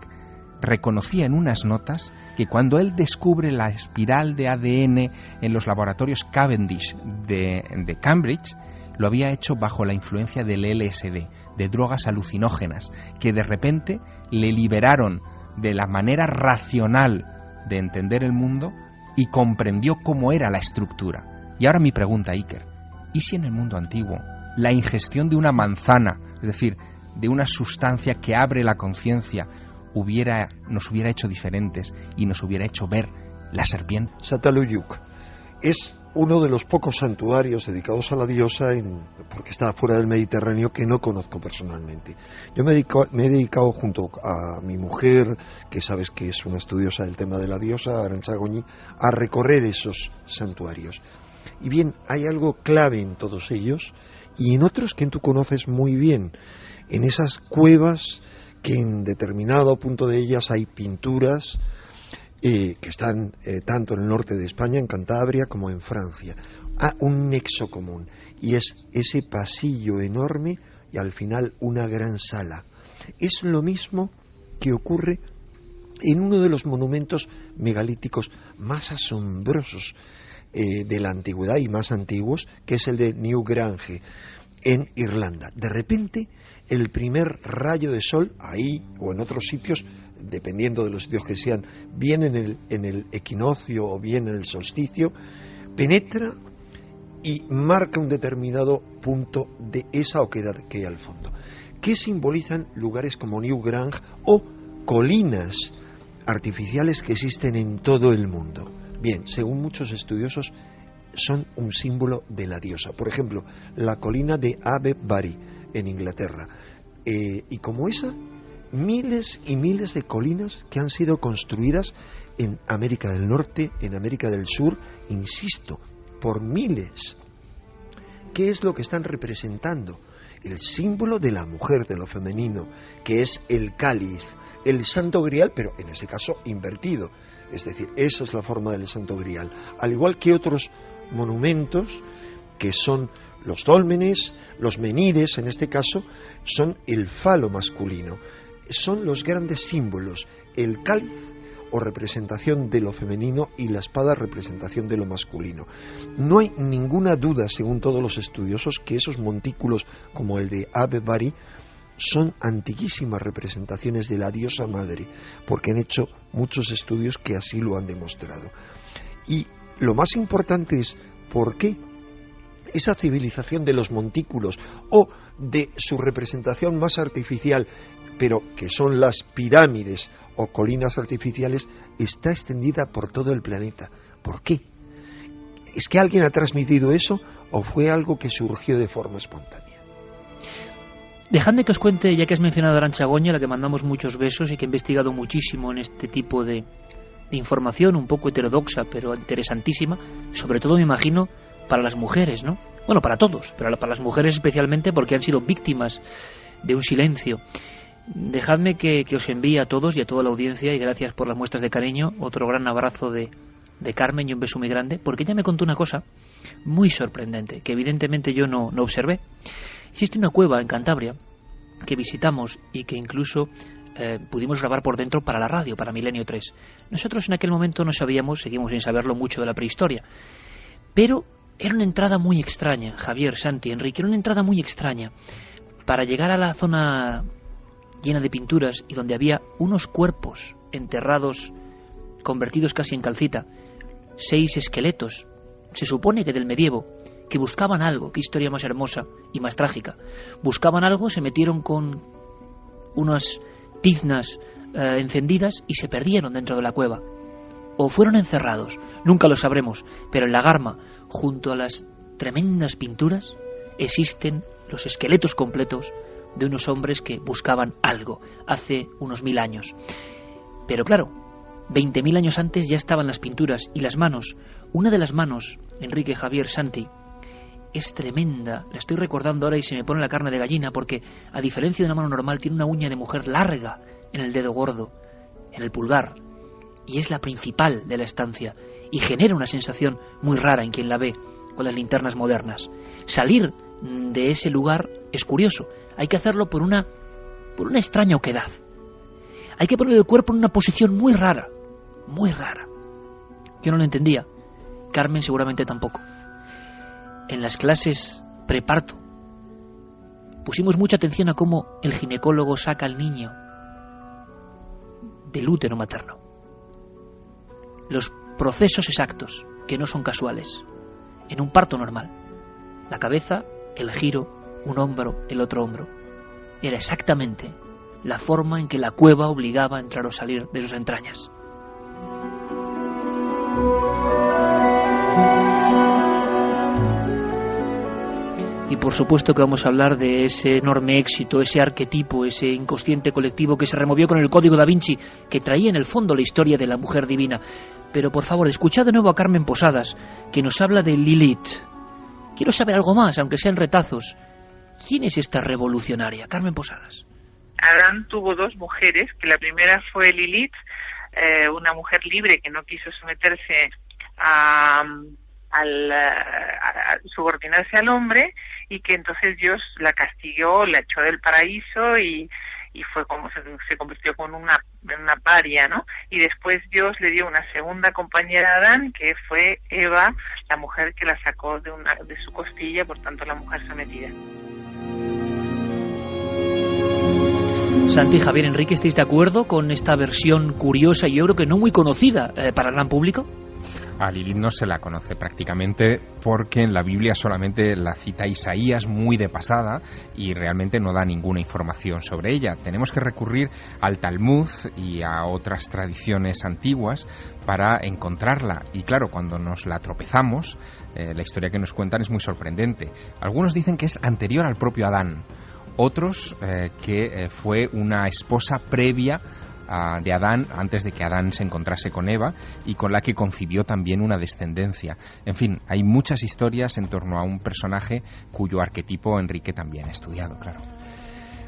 reconocía en unas notas que cuando él descubre la espiral de ADN en los laboratorios Cavendish de Cambridge, lo había hecho bajo la influencia del LSD, de drogas alucinógenas, que de repente le liberaron de la manera racional de entender el mundo y comprendió cómo era la estructura. Y ahora mi pregunta, Iker, ¿y si en el mundo antiguo la ingestión de una manzana, es decir, de una sustancia que abre la conciencia, nos hubiera hecho diferentes y nos hubiera hecho ver la serpiente? Çatalhöyük es uno de los pocos santuarios dedicados a la diosa, porque está fuera del Mediterráneo, que no conozco personalmente. Yo me he dedicado junto a mi mujer, que sabes que es una estudiosa del tema de la diosa, Arantxa Goñi, a recorrer esos santuarios. Y bien, hay algo clave en todos ellos y en otros que tú conoces muy bien. En esas cuevas, que en determinado punto de ellas hay pinturas que están tanto en el norte de España, en Cantabria, como en Francia. Un nexo común, y es ese pasillo enorme y al final una gran sala. Es lo mismo que ocurre en uno de los monumentos megalíticos más asombrosos de la antigüedad y más antiguos, que es el de Newgrange, en Irlanda. De repente, el primer rayo de sol, ahí o en otros sitios, dependiendo de los sitios que sean, bien en el equinoccio o bien en el solsticio, penetra y marca un determinado punto de esa oquedad que hay al fondo, que simbolizan lugares como Newgrange o colinas artificiales que existen en todo el mundo. Bien, según muchos estudiosos, son un símbolo de la diosa. Por ejemplo, la colina de Avebury en Inglaterra. Y como esa, miles y miles de colinas que han sido construidas en América del Norte, en América del Sur, insisto, por miles. ¿Qué es lo que están representando? El símbolo de la mujer, de lo femenino, que es el cáliz, el santo grial, pero en ese caso invertido. Es decir, esa es la forma del santo grial. Al igual que otros monumentos, que son los dólmenes, los menires, en este caso, son el falo masculino. Son los grandes símbolos, el cáliz o representación de lo femenino y la espada representación de lo masculino. No hay ninguna duda, según todos los estudiosos, que esos montículos como el de Avebury son antiquísimas representaciones de la diosa madre, porque han hecho muchos estudios que así lo han demostrado. Y lo más importante es por qué esa civilización de los montículos o de su representación más artificial, pero que son las pirámides o colinas artificiales, está extendida por todo el planeta. ¿Por qué? ¿Es que alguien ha transmitido eso o fue algo que surgió de forma espontánea? Dejadme que os cuente, ya que has mencionado a Arantxa Goñi, a la que mandamos muchos besos y que ha investigado muchísimo en este tipo de información, un poco heterodoxa, pero interesantísima, sobre todo me imagino para las mujeres, ¿no? Bueno, para todos, pero para las mujeres especialmente porque han sido víctimas de un silencio. Dejadme que os envíe a todos y a toda la audiencia, y gracias por las muestras de cariño, otro gran abrazo de Carmen y un beso muy grande, porque ella me contó una cosa muy sorprendente, que evidentemente yo no observé. Existe una cueva en Cantabria que visitamos y que incluso pudimos grabar por dentro para la radio, para Milenio 3. Nosotros en aquel momento no sabíamos, seguimos sin saberlo, mucho de la prehistoria, pero era una entrada muy extraña, Javier, Santi, Enrique, era una entrada muy extraña. Para llegar a la zona llena de pinturas y donde había unos cuerpos enterrados, convertidos casi en calcita, 6 esqueletos, se supone que del medievo, que buscaban algo. Qué historia más hermosa y más trágica. Buscaban algo, se metieron con unas tiznas encendidas y se perdieron dentro de la cueva. O fueron encerrados, nunca lo sabremos, pero en la Garma, junto a las tremendas pinturas, existen los esqueletos completos de unos hombres que buscaban algo hace unos 1000 años. Pero claro, 20.000 años antes ya estaban las pinturas y las manos. Una de las manos, Enrique, Javier, Santi, es tremenda. La estoy recordando ahora y se me pone la carne de gallina porque, a diferencia de una mano normal, tiene una uña de mujer larga en el dedo gordo, en el pulgar, y es la principal de la estancia y genera una sensación muy rara en quien la ve con las linternas modernas. Salir de ese lugar es curioso. Hay que hacerlo por una extraña oquedad. Hay que poner el cuerpo en una posición muy rara, muy rara. Yo no lo entendía. Carmen seguramente tampoco. En las clases preparto pusimos mucha atención a cómo el ginecólogo saca al niño del útero materno. Los procesos exactos, que no son casuales, en un parto normal. La cabeza, el giro, un hombro, el otro hombro. Era exactamente la forma en que la cueva obligaba a entrar o salir de sus entrañas. Y por supuesto que vamos a hablar de ese enorme éxito, ese arquetipo, ese inconsciente colectivo que se removió con el Código da Vinci, que traía en el fondo la historia de la mujer divina. Pero por favor, escuchad de nuevo a Carmen Posadas, que nos habla de Lilith. Quiero saber algo más, aunque sean retazos. ¿Quién es esta revolucionaria? Carmen Posadas. Adán tuvo 2 mujeres, que la primera fue Lilith, una mujer libre que no quiso someterse a subordinarse al hombre, y que entonces Dios la castigó, la echó del paraíso y fue como se convirtió en una paria, ¿no? Y después Dios le dio una segunda compañera a Adán, que fue Eva, la mujer que la sacó de su costilla, por tanto la mujer sometida. Santi, Javier, Enrique, ¿estáis de acuerdo con esta versión curiosa y yo creo que no muy conocida para el gran público? A Lilith no se la conoce prácticamente porque en la Biblia solamente la cita Isaías muy de pasada y realmente no da ninguna información sobre ella. Tenemos que recurrir al Talmud y a otras tradiciones antiguas para encontrarla. Y claro, cuando nos la tropezamos, la historia que nos cuentan es muy sorprendente. Algunos dicen que es anterior al propio Adán, otros que fue una esposa previa de Adán, antes de que Adán se encontrase con Eva, y con la que concibió también una descendencia. En fin, hay muchas historias en torno a un personaje cuyo arquetipo Enrique también ha estudiado, claro.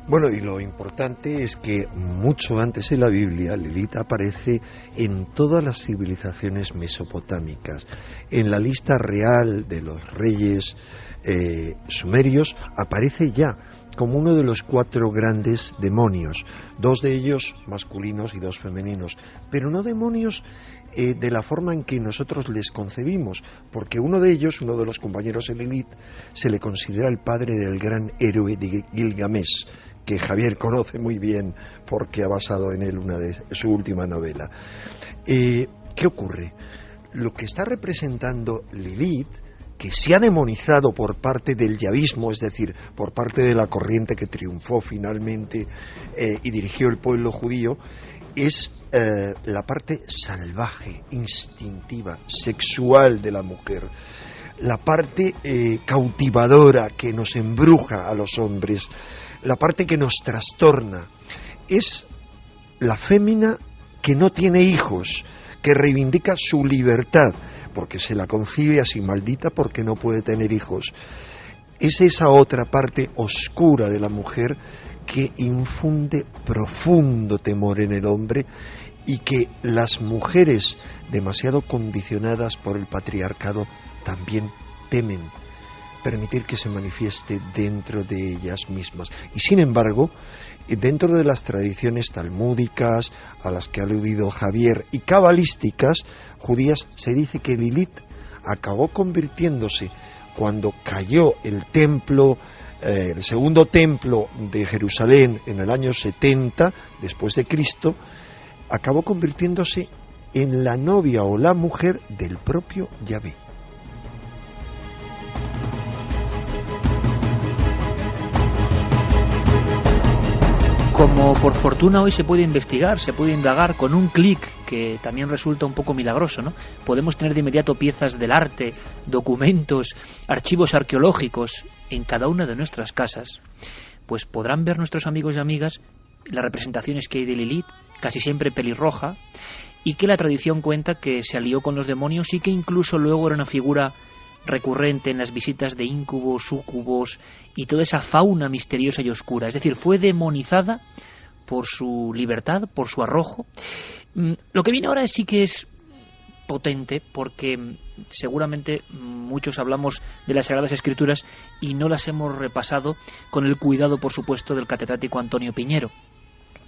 Bueno, y lo importante es que mucho antes en la Biblia Lilith aparece en todas las civilizaciones mesopotámicas. En la lista real de los reyes sumerios aparece ya como uno de los 4 grandes demonios, 2 de ellos masculinos y 2 femeninos, pero no demonios de la forma en que nosotros les concebimos, porque uno de ellos, uno de los compañeros de Lilith, se le considera el padre del gran héroe de Gilgamesh, que Javier conoce muy bien porque ha basado en él una de su última novela. ¿Qué ocurre? Lo que está representando Lilith, que se ha demonizado por parte del yavismo, es decir, por parte de la corriente que triunfó finalmente y dirigió el pueblo judío, es la parte salvaje, instintiva, sexual de la mujer, la parte cautivadora que nos embruja a los hombres, la parte que nos trastorna. Es la fémina que no tiene hijos, que reivindica su libertad, porque se la concibe así, maldita porque no puede tener hijos. Es esa otra parte oscura de la mujer que infunde profundo temor en el hombre y que las mujeres demasiado condicionadas por el patriarcado también temen permitir que se manifieste dentro de ellas mismas. Y sin embargo, dentro de las tradiciones talmúdicas a las que ha aludido Javier y cabalísticas judías, se dice que Lilith acabó convirtiéndose cuando cayó el templo, el segundo templo de Jerusalén en el año 70 después de Cristo, acabó convirtiéndose en la novia o la mujer del propio Yahvé. como por fortuna hoy se puede investigar, se puede indagar con un clic, que también resulta un poco milagroso, ¿no? Podemos tener de inmediato piezas del arte, documentos, archivos arqueológicos en cada una de nuestras casas, pues podrán ver nuestros amigos y amigas las representaciones que hay de Lilith, casi siempre pelirroja, y que la tradición cuenta que se alió con los demonios y que incluso luego era una figura recurrente en las visitas de íncubos, súcubos y toda esa fauna misteriosa y oscura. Es decir, fue demonizada por su libertad, por su arrojo. Lo que viene ahora sí que es potente, porque seguramente muchos hablamos de las Sagradas Escrituras y no las hemos repasado con el cuidado, por supuesto, del catedrático Antonio Piñero.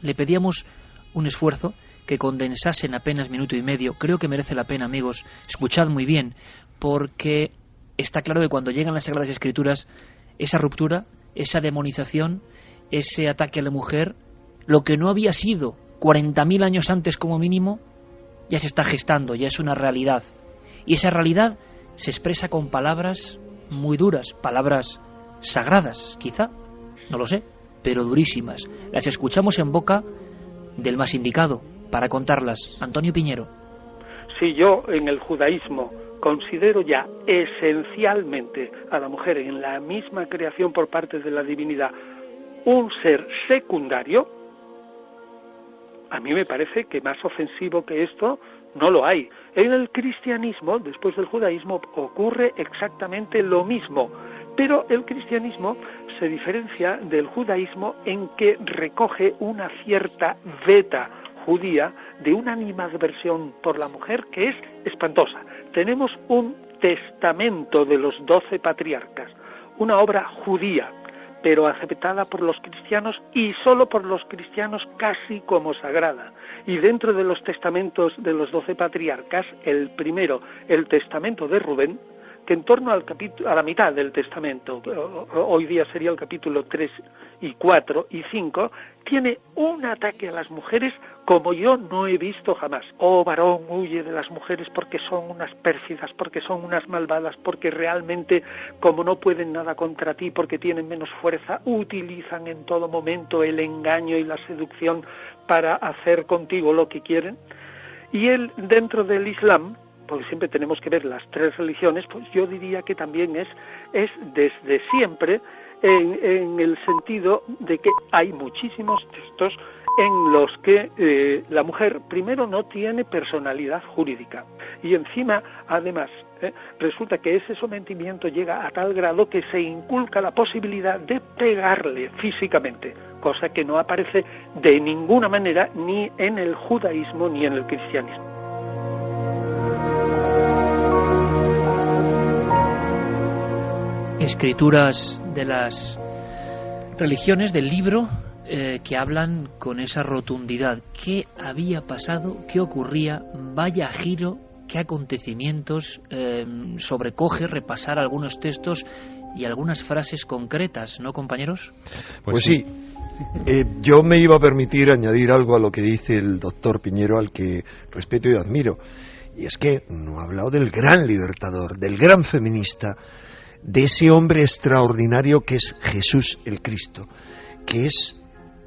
Le pedíamos un esfuerzo que condensase en apenas minuto y medio. Creo que merece la pena, amigos. Escuchad muy bien, porque está claro que cuando llegan las Sagradas Escrituras, esa ruptura, esa demonización, ese ataque a la mujer, lo que no había sido 40.000 años antes como mínimo, ya se está gestando, ya es una realidad. Y esa realidad se expresa con palabras muy duras, palabras sagradas, quizá, no lo sé, pero durísimas. Las escuchamos en boca del más indicado para contarlas, Antonio Piñero. Si yo en el judaísmo considero ya esencialmente a la mujer en la misma creación por parte de la divinidad un ser secundario, a mí me parece que más ofensivo que esto no lo hay. En el cristianismo, después del judaísmo, ocurre exactamente lo mismo, pero el cristianismo se diferencia del judaísmo en que recoge una cierta veta judía de una animadversión por la mujer que es espantosa. Tenemos un testamento de los 12 patriarcas, una obra judía, pero aceptada por los cristianos y solo por los cristianos casi como sagrada. Y dentro de los testamentos de los 12 patriarcas, el primero, el testamento de Rubén, que en torno a la mitad del testamento, hoy día sería el capítulo 3 y 4 y 5, tiene un ataque a las mujeres como yo no he visto jamás. Oh varón, huye de las mujeres porque son unas pérfidas, porque son unas malvadas, porque realmente, como no pueden nada contra ti, porque tienen menos fuerza, utilizan en todo momento el engaño y la seducción para hacer contigo lo que quieren. Y él, dentro del Islam, porque siempre tenemos que ver las tres religiones, pues yo diría que también es desde siempre en el sentido de que hay muchísimos textos en los que la mujer primero no tiene personalidad jurídica y encima además resulta que ese sometimiento llega a tal grado que se inculca la posibilidad de pegarle físicamente, cosa que no aparece de ninguna manera ni en el judaísmo ni en el cristianismo. Escrituras de las religiones del libro que hablan con esa rotundidad. ¿Qué había pasado? ¿Qué ocurría? Vaya giro, qué acontecimientos. Sobrecoge repasar algunos textos y algunas frases concretas, ¿no, compañeros? Pues sí. Yo me iba a permitir añadir algo a lo que dice el doctor Piñero, al que respeto y admiro. Y es que no ha hablado del gran libertador, del gran feminista, de ese hombre extraordinario que es Jesús el Cristo, que es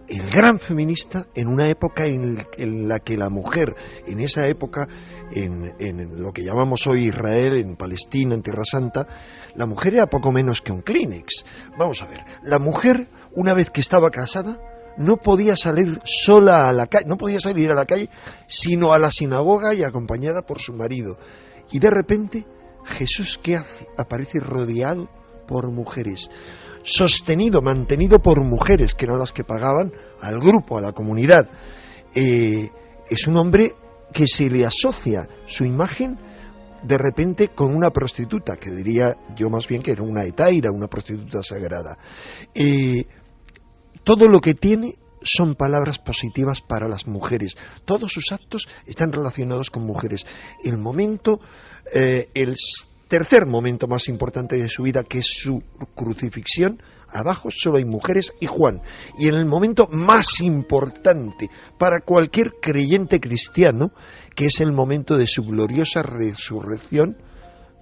el gran feminista en una época en la que la mujer, en esa época, en lo que llamamos hoy Israel, en Palestina, en Tierra Santa, la mujer era poco menos que un Kleenex. Vamos a ver, la mujer, una vez que estaba casada, no podía salir sola a la calle, no podía salir a la calle, sino a la sinagoga y acompañada por su marido. Y de repente, Jesús, ¿qué hace? Aparece rodeado por mujeres, sostenido, mantenido por mujeres, que eran las que pagaban al grupo, a la comunidad. Es un hombre que se le asocia su imagen de repente con una prostituta, que diría yo más bien que era una hetaira, una prostituta sagrada. Todo lo que tiene son palabras positivas para las mujeres. Todos sus actos están relacionados con mujeres. El tercer momento más importante de su vida, que es su crucifixión, abajo solo hay mujeres y Juan. Y en el momento más importante para cualquier creyente cristiano, que es el momento de su gloriosa resurrección,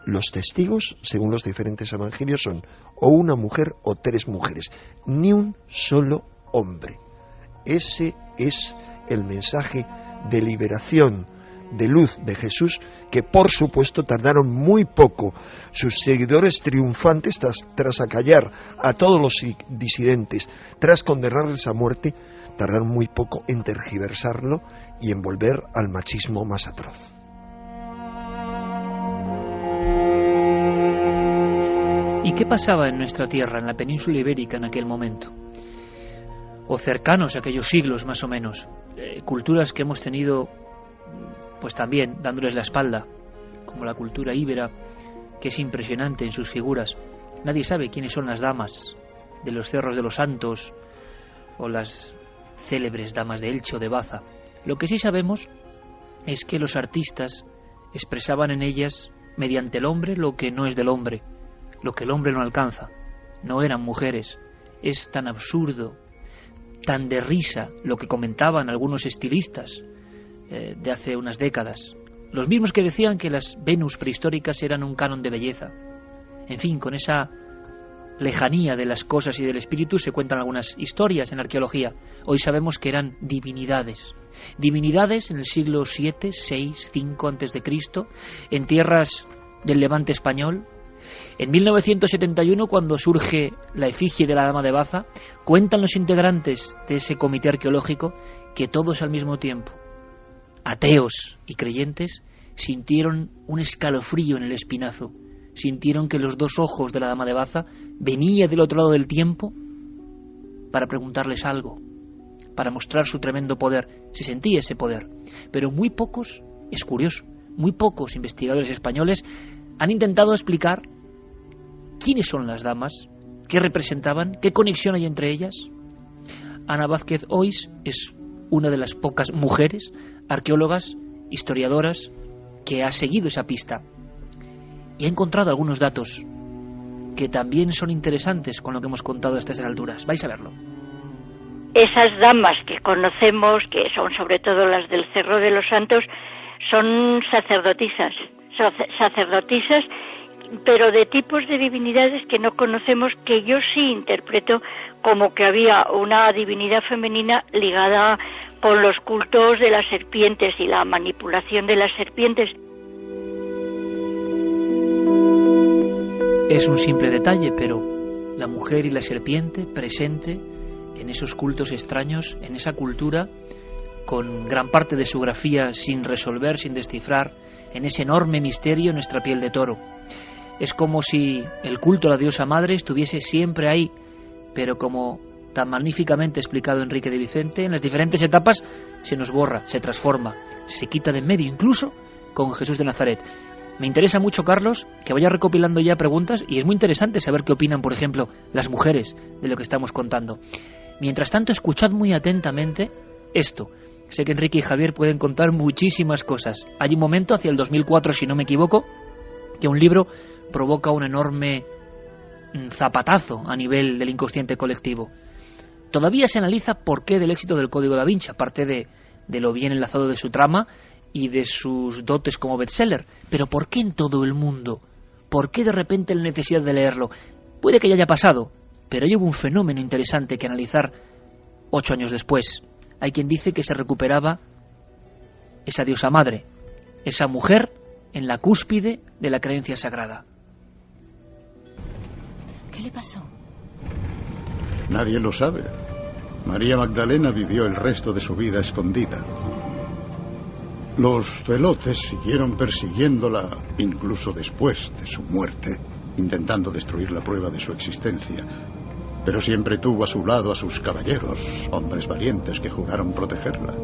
los testigos, según los diferentes evangelios, son o una mujer o tres mujeres, ni un solo hombre. Ese es el mensaje de liberación, de luz de Jesús, que por supuesto tardaron muy poco sus seguidores triunfantes tras acallar a todos los disidentes, tras condenarles a muerte, tardaron muy poco en tergiversarlo y en volver al machismo más atroz. ¿Y qué pasaba en nuestra tierra, en la península ibérica en aquel momento? O cercanos a aquellos siglos más o menos, culturas que hemos tenido pues también dándoles la espalda, como la cultura íbera, que es impresionante en sus figuras. Nadie sabe quiénes son las damas de los Cerros de los Santos o las célebres damas de Elche o de Baza. Lo que sí sabemos es que los artistas expresaban en ellas, mediante el hombre, lo que no es del hombre, lo que el hombre no alcanza. No eran mujeres. Es tan absurdo, tan de risa lo que comentaban algunos estilistas de hace unas décadas, los mismos que decían que las Venus prehistóricas eran un canon de belleza. En fin, con esa lejanía de las cosas y del espíritu se cuentan algunas historias en arqueología. Hoy sabemos que eran divinidades en el siglo VII, VI, V antes de Cristo, en tierras del Levante español. En 1971, cuando surge la efigie de la Dama de Baza, cuentan los integrantes de ese comité arqueológico que todos al mismo tiempo, ateos y creyentes, sintieron un escalofrío en el espinazo, sintieron que los dos ojos de la Dama de Baza venía del otro lado del tiempo para preguntarles algo, para mostrar su tremendo poder. Se sentía ese poder, pero muy pocos, es curioso, muy pocos investigadores españoles han intentado explicar quiénes son las damas, qué representaban, qué conexión hay entre ellas. Ana Vázquez Ois es una de las pocas mujeres arqueólogas, historiadoras, que ha seguido esa pista y ha encontrado algunos datos que también son interesantes con lo que hemos contado a estas alturas. Vais a verlo. Esas damas que conocemos, que son sobre todo las del Cerro de los Santos, son sacerdotisas, pero de tipos de divinidades que no conocemos, que yo sí interpreto como que había una divinidad femenina ligada con los cultos de las serpientes y la manipulación de las serpientes. Es un simple detalle, pero la mujer y la serpiente presente en esos cultos extraños, en esa cultura, con gran parte de su grafía sin resolver, sin descifrar, en ese enorme misterio en nuestra piel de toro. Es como si el culto a la diosa madre estuviese siempre ahí, pero como tan magníficamente explicado Enrique de Vicente, en las diferentes etapas se nos borra, se transforma, se quita de en medio, incluso con Jesús de Nazaret. Me interesa mucho, Carlos, que vaya recopilando ya preguntas, y es muy interesante saber qué opinan, por ejemplo, las mujeres de lo que estamos contando. Mientras tanto, escuchad muy atentamente esto. Sé que Enrique y Javier pueden contar muchísimas cosas. Hay un momento, hacia el 2004, si no me equivoco, que un libro provoca un enorme zapatazo a nivel del inconsciente colectivo. Todavía se analiza por qué del éxito del Código da Vinci, aparte de lo bien enlazado de su trama y de sus dotes como bestseller. Pero ¿por qué en todo el mundo? ¿Por qué de repente la necesidad de leerlo? Puede que ya haya pasado, pero hay un fenómeno interesante que analizar 8 años después. Hay quien dice que se recuperaba esa diosa madre, esa mujer en la cúspide de la creencia sagrada. ¿Qué le pasó? Nadie lo sabe. María Magdalena vivió el resto de su vida escondida. Los zelotes siguieron persiguiéndola incluso después de su muerte, intentando destruir la prueba de su existencia. Pero siempre tuvo a su lado a sus caballeros, hombres valientes que juraron protegerla.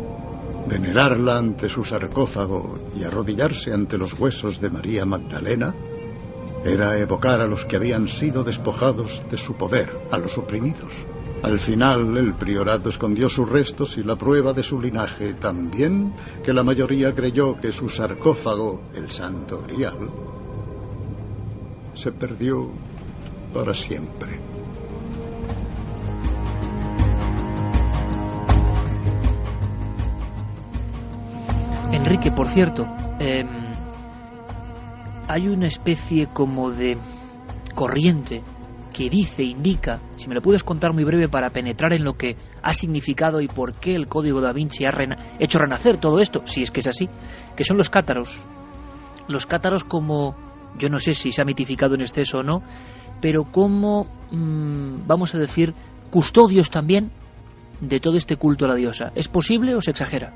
Venerarla ante su sarcófago y arrodillarse ante los huesos de María Magdalena era evocar a los que habían sido despojados de su poder, a los oprimidos. Al final, el priorato escondió sus restos y la prueba de su linaje tan bien que la mayoría creyó que su sarcófago, el Santo Grial, se perdió para siempre. Enrique, por cierto, hay una especie como de corriente que dice, indica, si me lo puedes contar muy breve para penetrar en lo que ha significado y por qué el Código da Vinci ha hecho renacer todo esto, si es que es así, que son los cátaros. Los cátaros como, yo no sé si se ha mitificado en exceso o no, pero como, vamos a decir, custodios también de todo este culto a la diosa. ¿Es posible o se exagera?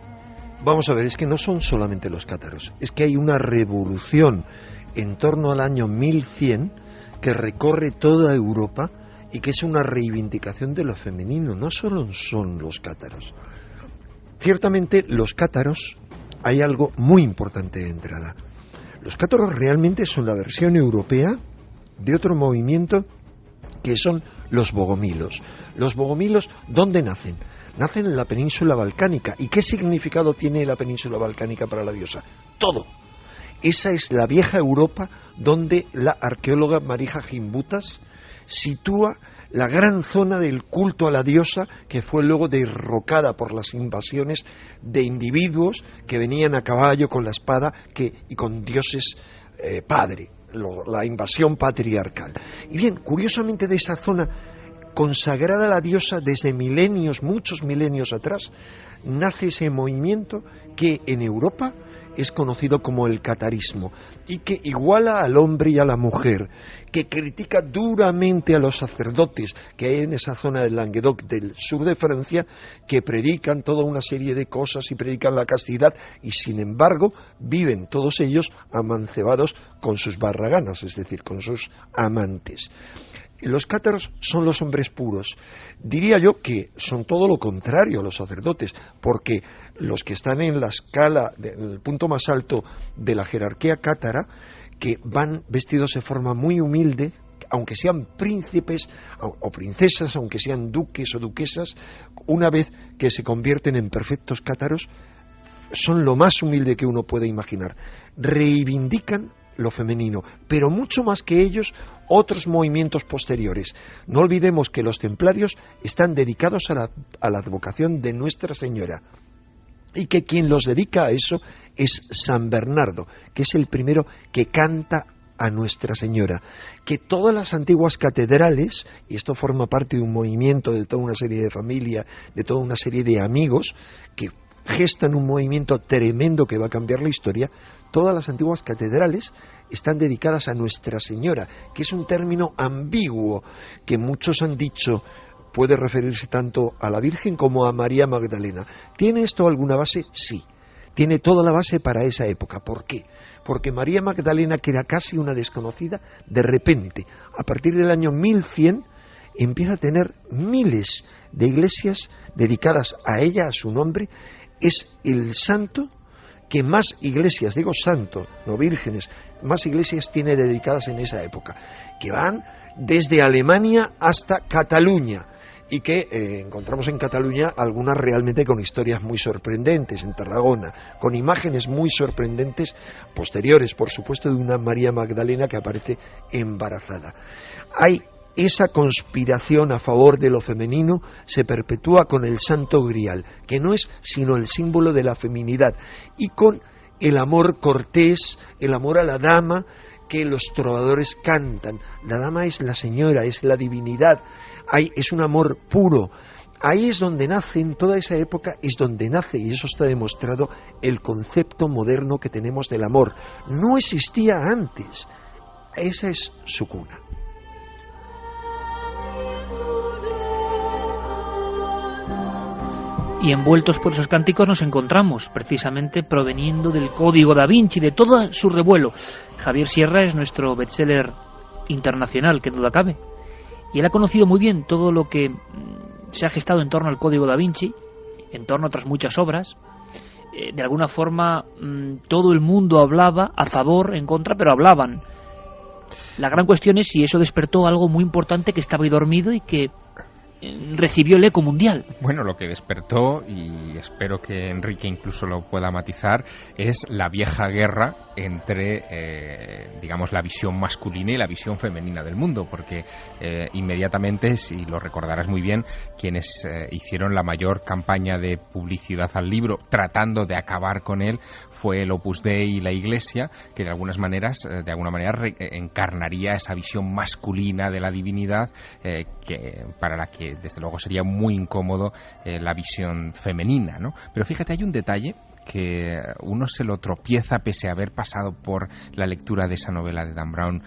Vamos a ver, es que no son solamente los cátaros, es que hay una revolución en torno al año 1100 que recorre toda Europa y que es una reivindicación de lo femenino, no solo son los cátaros. Ciertamente los cátaros, hay algo muy importante de entrada. Los cátaros realmente son la versión europea de otro movimiento que son los bogomilos. Los bogomilos, ¿dónde nacen? Nacen en la península balcánica. ¿Y qué significado tiene la península balcánica para la diosa? Todo. Esa es la vieja Europa donde la arqueóloga Marija Gimbutas sitúa la gran zona del culto a la diosa que fue luego derrocada por las invasiones de individuos que venían a caballo con la espada y con dioses padre, la invasión patriarcal. Y bien, curiosamente de esa zona consagrada a la diosa desde milenios, muchos milenios atrás, nace ese movimiento que en Europa es conocido como el catarismo y que iguala al hombre y a la mujer, que critica duramente a los sacerdotes que hay en esa zona del Languedoc del sur de Francia, que predican toda una serie de cosas y predican la castidad y sin embargo viven todos ellos amancebados con sus barraganas, es decir, con sus amantes. Los cátaros son los hombres puros. Diría yo que son todo lo contrario a los sacerdotes, porque los que están en la escala, en el punto más alto de la jerarquía cátara, que van vestidos de forma muy humilde, aunque sean príncipes o princesas, aunque sean duques o duquesas, una vez que se convierten en perfectos cátaros, son lo más humilde que uno puede imaginar. Reivindican lo femenino, pero mucho más que ellos, otros movimientos posteriores. No olvidemos que los templarios están dedicados a la advocación de Nuestra Señora, y que quien los dedica a eso es San Bernardo, que es el primero que canta a Nuestra Señora, que todas las antiguas catedrales, y esto forma parte de un movimiento de toda una serie de familia, de toda una serie de amigos, que gestan un movimiento tremendo que va a cambiar la historia. Todas las antiguas catedrales están dedicadas a Nuestra Señora, que es un término ambiguo, que muchos han dicho puede referirse tanto a la Virgen como a María Magdalena. ¿Tiene esto alguna base? Sí. Tiene toda la base para esa época. ¿Por qué? Porque María Magdalena, que era casi una desconocida, de repente, a partir del año 1100, empieza a tener miles de iglesias dedicadas a ella, a su nombre. Es el santo que más iglesias, digo santo, no vírgenes, más iglesias tiene dedicadas en esa época, que van desde Alemania hasta Cataluña, y que encontramos en Cataluña algunas realmente con historias muy sorprendentes, en Tarragona, con imágenes muy sorprendentes, posteriores, por supuesto, de una María Magdalena que aparece embarazada. Hay esa conspiración a favor de lo femenino, se perpetúa con el Santo Grial, que no es sino el símbolo de la feminidad, y con el amor cortés, el amor a la dama, que los trovadores cantan. La dama es la señora, es la divinidad, es un amor puro. Ahí es donde nace, en toda esa época, es donde nace, y eso está demostrado, el concepto moderno que tenemos del amor. No existía antes. Esa es su cuna. Y envueltos por esos cánticos nos encontramos, precisamente proveniendo del Código da Vinci, de todo su revuelo. Javier Sierra es nuestro bestseller internacional, que duda cabe. Y él ha conocido muy bien todo lo que se ha gestado en torno al Código da Vinci, en torno a otras muchas obras. De alguna forma, todo el mundo hablaba a favor, en contra, pero hablaban. La gran cuestión es si eso despertó algo muy importante que estaba ahí dormido y que recibió el eco mundial. Bueno, lo que despertó, y espero que Enrique incluso lo pueda matizar, es la vieja guerra entre, digamos, la visión masculina y la visión femenina del mundo, porque inmediatamente, si lo recordarás muy bien, quienes hicieron la mayor campaña de publicidad al libro, tratando de acabar con él, fue el Opus Dei y la Iglesia, que de alguna manera encarnaría esa visión masculina de la divinidad, que para la que desde luego sería muy incómodo la visión femenina, ¿no? Pero fíjate, hay un detalle que uno se lo tropieza pese a haber pasado por la lectura de esa novela de Dan Brown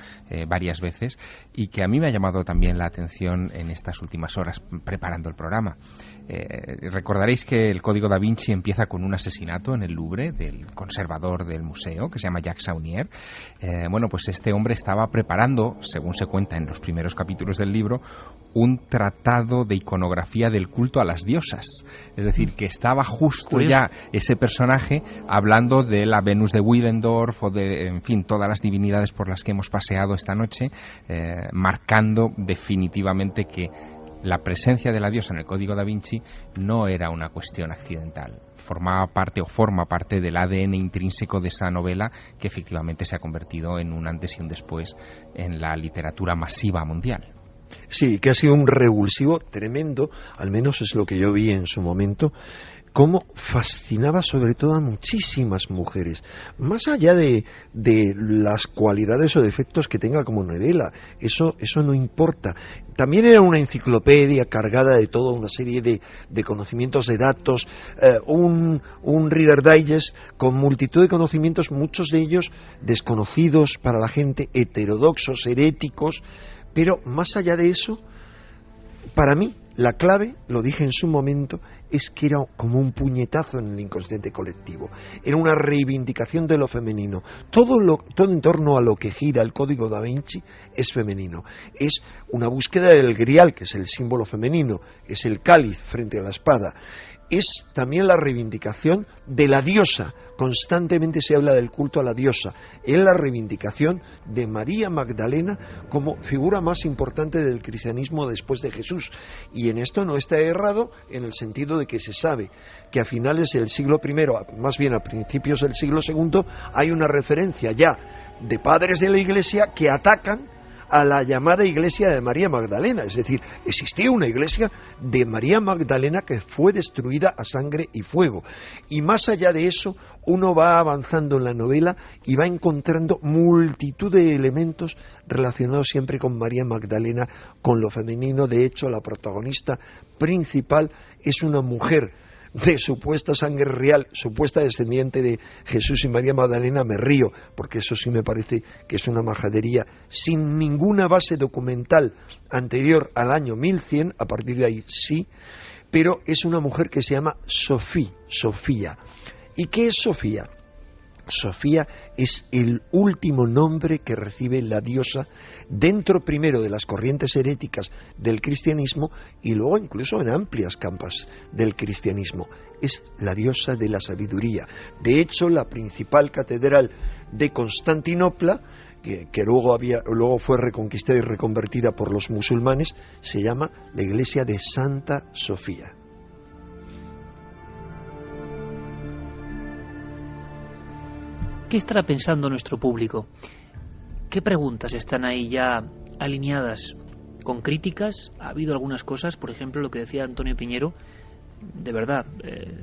varias veces, y que a mí me ha llamado también la atención en estas últimas horas preparando el programa. Recordaréis que el Código da Vinci empieza con un asesinato en el Louvre del conservador del museo, que se llama Jacques Saunier. Bueno, pues este hombre estaba preparando, según se cuenta en los primeros capítulos del libro, un tratado de iconografía del culto a las diosas. Es decir, que estaba justo ya ese personaje hablando de la Venus de Willendorf o de, en fin, todas las divinidades por las que hemos paseado esta noche, marcando definitivamente que la presencia de la diosa en el Código da Vinci no era una cuestión accidental. Formaba parte o forma parte del ADN intrínseco de esa novela, que efectivamente se ha convertido en un antes y un después en la literatura masiva mundial. Sí, que ha sido un revulsivo tremendo, al menos es lo que yo vi en su momento, cómo fascinaba sobre todo a muchísimas mujeres, más allá de las cualidades o defectos que tenga como novela, eso no importa. También era una enciclopedia cargada de toda una serie de conocimientos, de datos, un Reader Digest con multitud de conocimientos, muchos de ellos desconocidos para la gente, heterodoxos, heréticos, pero más allá de eso, para mí la clave, lo dije en su momento, es que era como un puñetazo en el inconsciente colectivo. Era una reivindicación de lo femenino. Todo en torno a lo que gira el Código da Vinci es femenino. Es una búsqueda del grial, que es el símbolo femenino, es el cáliz frente a la espada. Es también la reivindicación de la diosa. Constantemente se habla del culto a la diosa. Es la reivindicación de María Magdalena como figura más importante del cristianismo después de Jesús. Y en esto no está errado, en el sentido de que se sabe que a finales del siglo I, más bien a principios del siglo II, hay una referencia ya de padres de la Iglesia que atacan a la llamada iglesia de María Magdalena. Es decir, existía una iglesia de María Magdalena que fue destruida a sangre y fuego. Y más allá de eso, uno va avanzando en la novela y va encontrando multitud de elementos relacionados siempre con María Magdalena, con lo femenino. De hecho, la protagonista principal es una mujer de supuesta sangre real, supuesta descendiente de Jesús y María Magdalena. Me río, porque eso sí me parece que es una majadería sin ninguna base documental anterior al año 1100, a partir de ahí sí, pero es una mujer que se llama Sofía. ¿Y qué es Sofía? Sofía es el último nombre que recibe la diosa dentro primero de las corrientes heréticas del cristianismo y luego incluso en amplias campas del cristianismo. Es la diosa de la sabiduría. De hecho, la principal catedral de Constantinopla, que luego fue reconquistada y reconvertida por los musulmanes, se llama la iglesia de Santa Sofía. ¿Qué estará pensando nuestro público? ¿Qué preguntas están ahí ya alineadas con críticas? Ha habido algunas cosas, por ejemplo, lo que decía Antonio Piñero, de verdad,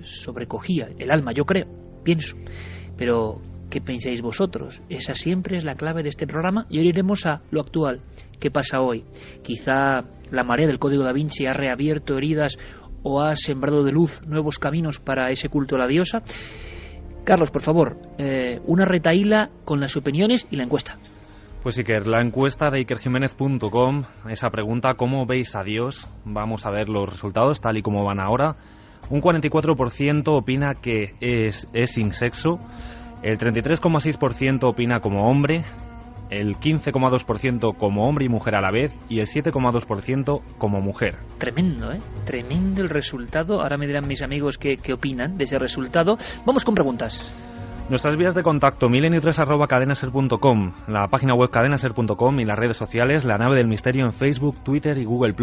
sobrecogía el alma, yo creo, pienso. Pero, ¿qué pensáis vosotros? Esa siempre es la clave de este programa, y ahora iremos a lo actual. ¿Qué pasa hoy? Quizá la marea del Código da Vinci ha reabierto heridas o ha sembrado de luz nuevos caminos para ese culto a la diosa. Carlos, por favor, una retahíla con las opiniones y la encuesta. Pues Iker, la encuesta de ikerjiménez.com, esa pregunta, ¿cómo veis a Dios? Vamos a ver los resultados tal y como van ahora. Un 44% opina que es sin sexo, el 33,6% opina como hombre, el 15,2% como hombre y mujer a la vez y el 7,2% como mujer. Tremendo, ¿eh? Tremendo el resultado. Ahora me dirán mis amigos qué opinan de ese resultado. Vamos con preguntas. Nuestras vías de contacto, milenio3@cadenaser.com, la página web cadenaser.com y las redes sociales, La Nave del Misterio en Facebook, Twitter y Google+.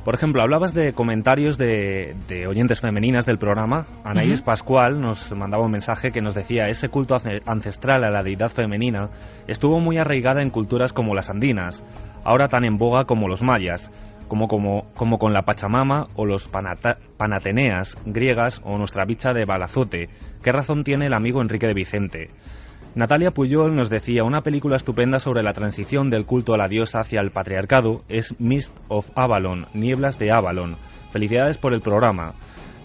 Por ejemplo, hablabas de comentarios de oyentes femeninas del programa. Anaís Pascual nos mandaba un mensaje que nos decía: ese culto ancestral a la deidad femenina estuvo muy arraigada en culturas como las andinas, ahora tan en boga como los mayas, como con la Pachamama o los Panateneas griegas o nuestra bicha de Balazote. ¿Qué razón tiene el amigo Enrique de Vicente? Natalia Puyol nos decía: una película estupenda sobre la transición del culto a la diosa hacia el patriarcado es Mist of Avalon, Nieblas de Avalon. Felicidades por el programa.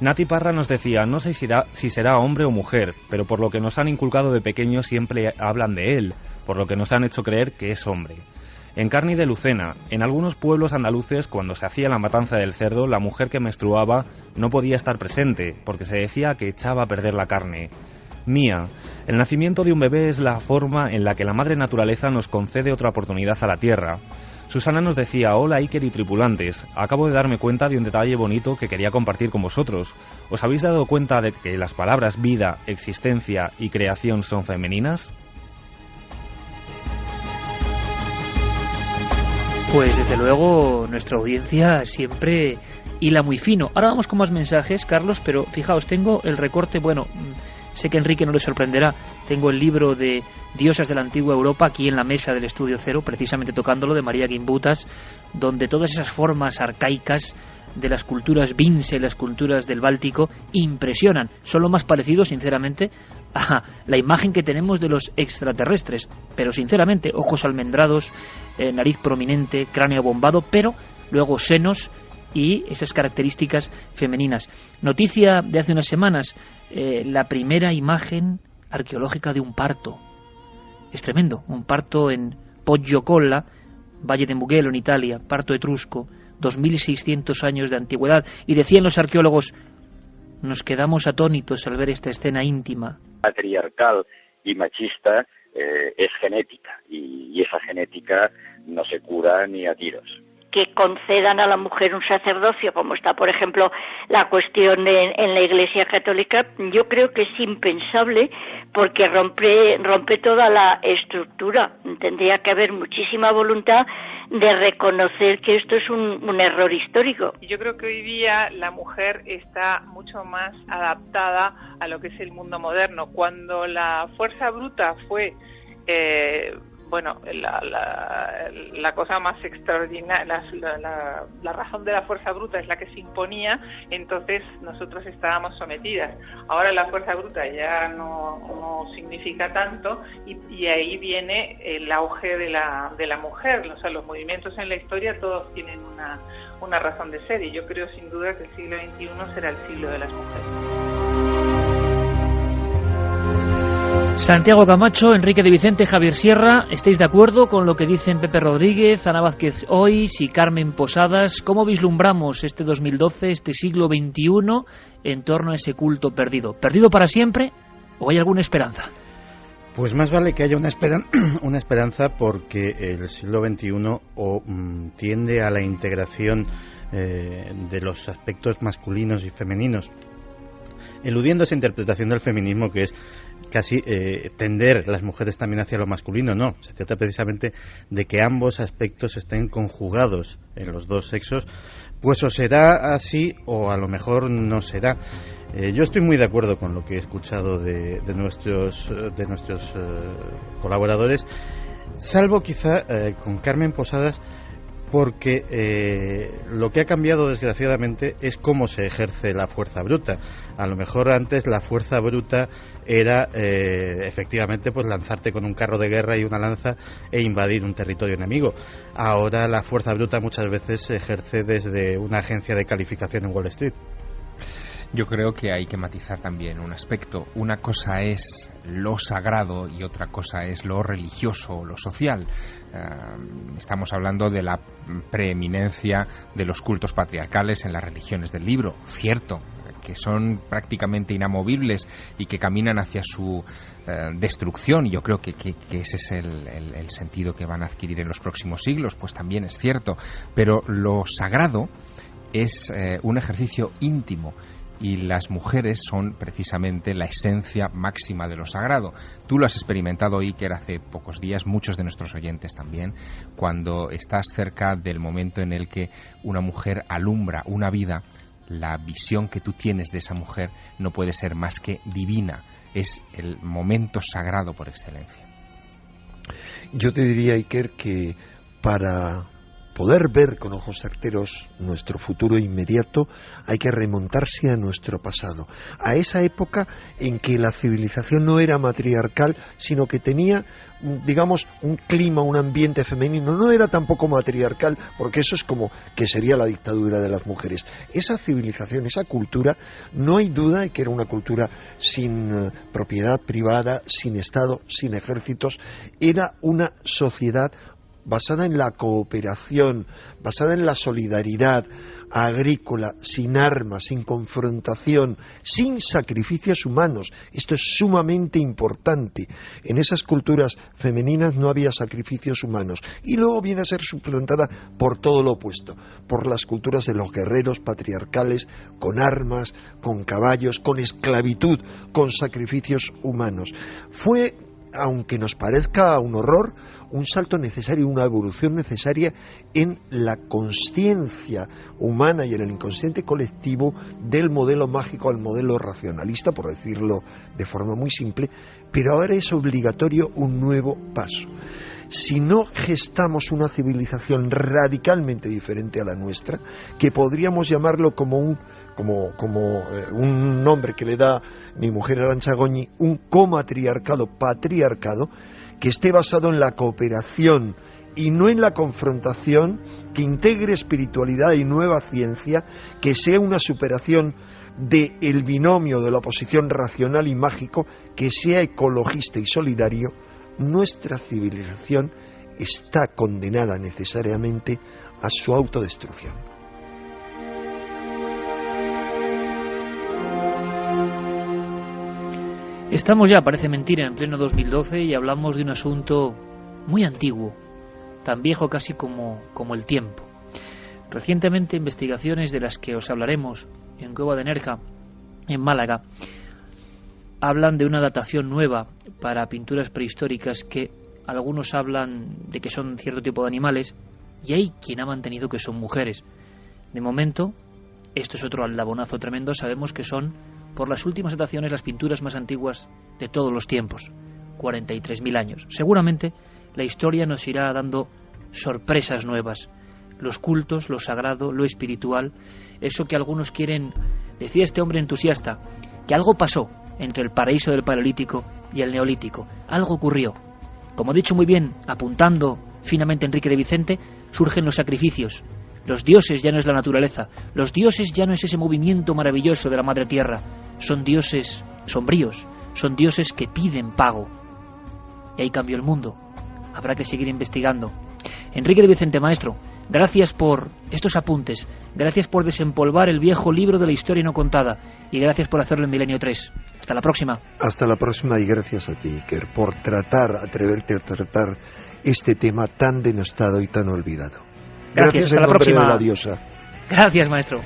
Nati Parra nos decía: no sé si será hombre o mujer, pero por lo que nos han inculcado de pequeños siempre hablan de él, por lo que nos han hecho creer que es hombre. Encarni de Lucena: en algunos pueblos andaluces, cuando se hacía la matanza del cerdo, la mujer que menstruaba no podía estar presente, porque se decía que echaba a perder la carne. Mía: el nacimiento de un bebé es la forma en la que la madre naturaleza nos concede otra oportunidad a la tierra. Susana nos decía: hola Iker y tripulantes, acabo de darme cuenta de un detalle bonito que quería compartir con vosotros. ¿Os habéis dado cuenta de que las palabras vida, existencia y creación son femeninas? Pues desde luego nuestra audiencia siempre hila muy fino. Ahora vamos con más mensajes, Carlos, pero fijaos, tengo el recorte, bueno, sé que a Enrique no le sorprenderá, tengo el libro de Diosas de la Antigua Europa aquí en la mesa del Estudio Cero, precisamente tocándolo, de María Gimbutas, donde todas esas formas arcaicas de las culturas Vince, las culturas del Báltico, impresionan. Son lo más parecido, sinceramente, a la imagen que tenemos de los extraterrestres. Pero sinceramente, ojos almendrados, nariz prominente, cráneo bombado, pero luego senos y esas características femeninas. Noticia de hace unas semanas, la primera imagen arqueológica de un parto. Es tremendo, un parto en Poggiocolla, Valle de Mugello, en Italia, parto etrusco, 2600 años de antigüedad. Y decían los arqueólogos: nos quedamos atónitos al ver esta escena íntima. Patriarcal y machista es genética, y esa genética no se cura ni a tiros. Que concedan a la mujer un sacerdocio, como está, por ejemplo, la cuestión en la Iglesia Católica, yo creo que es impensable, porque rompe toda la estructura. Tendría que haber muchísima voluntad de reconocer que esto es un error histórico. Yo creo que hoy día la mujer está mucho más adaptada a lo que es el mundo moderno. Cuando la fuerza bruta fue la cosa más extraordinaria, la razón de la fuerza bruta es la que se imponía, entonces nosotros estábamos sometidas. Ahora la fuerza bruta ya no significa tanto, y ahí viene el auge de la mujer. O sea, los movimientos en la historia todos tienen una razón de ser, y yo creo sin duda que el siglo XXI será el siglo de las mujeres. Santiago Camacho, Enrique de Vicente, Javier Sierra, ¿estáis de acuerdo con lo que dicen Pepe Rodríguez, Ana Vázquez Ois y Carmen Posadas? ¿Cómo vislumbramos este 2012, este siglo XXI, en torno a ese culto perdido? ¿Perdido para siempre o hay alguna esperanza? Pues más vale que haya una esperanza, porque el siglo XXI tiende a la integración de los aspectos masculinos y femeninos, eludiendo esa interpretación del feminismo que es casi tender las mujeres también hacia lo masculino. No, se trata precisamente de que ambos aspectos estén conjugados en los dos sexos, pues o será así o a lo mejor no será. Yo estoy muy de acuerdo con lo que he escuchado de nuestros colaboradores, salvo quizá con Carmen Posadas, porque lo que ha cambiado desgraciadamente es cómo se ejerce la fuerza bruta. A lo mejor antes la fuerza bruta era efectivamente pues lanzarte con un carro de guerra y una lanza e invadir un territorio enemigo. Ahora la fuerza bruta muchas veces se ejerce desde una agencia de calificación en Wall Street. Yo creo que hay que matizar también un aspecto. Una cosa es lo sagrado y otra cosa es lo religioso o lo social. Estamos hablando de la preeminencia de los cultos patriarcales en las religiones del libro, cierto, que son prácticamente inamovibles y que caminan hacia su destrucción. Yo creo que ese es el sentido que van a adquirir en los próximos siglos, pues también es cierto. Pero lo sagrado es un ejercicio íntimo y las mujeres son precisamente la esencia máxima de lo sagrado. Tú lo has experimentado, Iker, hace pocos días, muchos de nuestros oyentes también, cuando estás cerca del momento en el que una mujer alumbra una vida. La visión que tú tienes de esa mujer no puede ser más que divina, es el momento sagrado por excelencia. Yo te diría, Iker, que para poder ver con ojos certeros nuestro futuro inmediato hay que remontarse a nuestro pasado, a esa época en que la civilización no era matriarcal, sino que tenía, digamos, un clima, un ambiente femenino. No era tampoco matriarcal, porque eso es como que sería la dictadura de las mujeres. Esa civilización, esa cultura, no hay duda de que era una cultura sin propiedad privada, sin Estado, sin ejércitos. Era una sociedad basada en la cooperación, basada en la solidaridad agrícola, sin armas, sin confrontación, sin sacrificios humanos. Esto es sumamente importante. En esas culturas femeninas no había sacrificios humanos, y luego viene a ser suplantada por todo lo opuesto, por las culturas de los guerreros patriarcales, con armas, con caballos, con esclavitud, con sacrificios humanos. Fue, aunque nos parezca un horror, un salto necesario, una evolución necesaria en la conciencia humana y en el inconsciente colectivo del modelo mágico al modelo racionalista, por decirlo de forma muy simple, pero ahora es obligatorio un nuevo paso. Si no gestamos una civilización radicalmente diferente a la nuestra, que podríamos llamarlo como un nombre que le da mi mujer Arantxa Goñi, un comatriarcado, patriarcado, que esté basado en la cooperación y no en la confrontación, que integre espiritualidad y nueva ciencia, que sea una superación del binomio de la oposición racional y mágico, que sea ecologista y solidario, nuestra civilización está condenada necesariamente a su autodestrucción. Estamos ya, parece mentira, en pleno 2012 y hablamos de un asunto muy antiguo, tan viejo casi como el tiempo. Recientemente, investigaciones de las que os hablaremos en Cueva de Nerja, en Málaga, hablan de una datación nueva para pinturas prehistóricas que algunos hablan de que son cierto tipo de animales y hay quien ha mantenido que son mujeres. De momento, esto es otro aldabonazo tremendo, sabemos que son, por las últimas dataciones, las pinturas más antiguas de todos los tiempos, 43.000 años. Seguramente la historia nos irá dando sorpresas nuevas, los cultos, lo sagrado, lo espiritual, eso que algunos quieren. Decía este hombre entusiasta que algo pasó entre el paraíso del Paleolítico y el Neolítico, algo ocurrió. Como ha dicho muy bien, apuntando finamente Enrique de Vicente, surgen los sacrificios. Los dioses ya no es la naturaleza, los dioses ya no es ese movimiento maravilloso de la Madre Tierra, son dioses sombríos, son dioses que piden pago. Y ahí cambió el mundo. Habrá que seguir investigando. Enrique de Vicente, maestro, gracias por estos apuntes, gracias por desempolvar el viejo libro de la historia no contada y gracias por hacerlo en Milenio 3. Hasta la próxima. Hasta la próxima y gracias a ti, Iker, por atreverte a tratar este tema tan denostado y tan olvidado. Gracias, hasta la próxima. De la diosa. Gracias, maestro.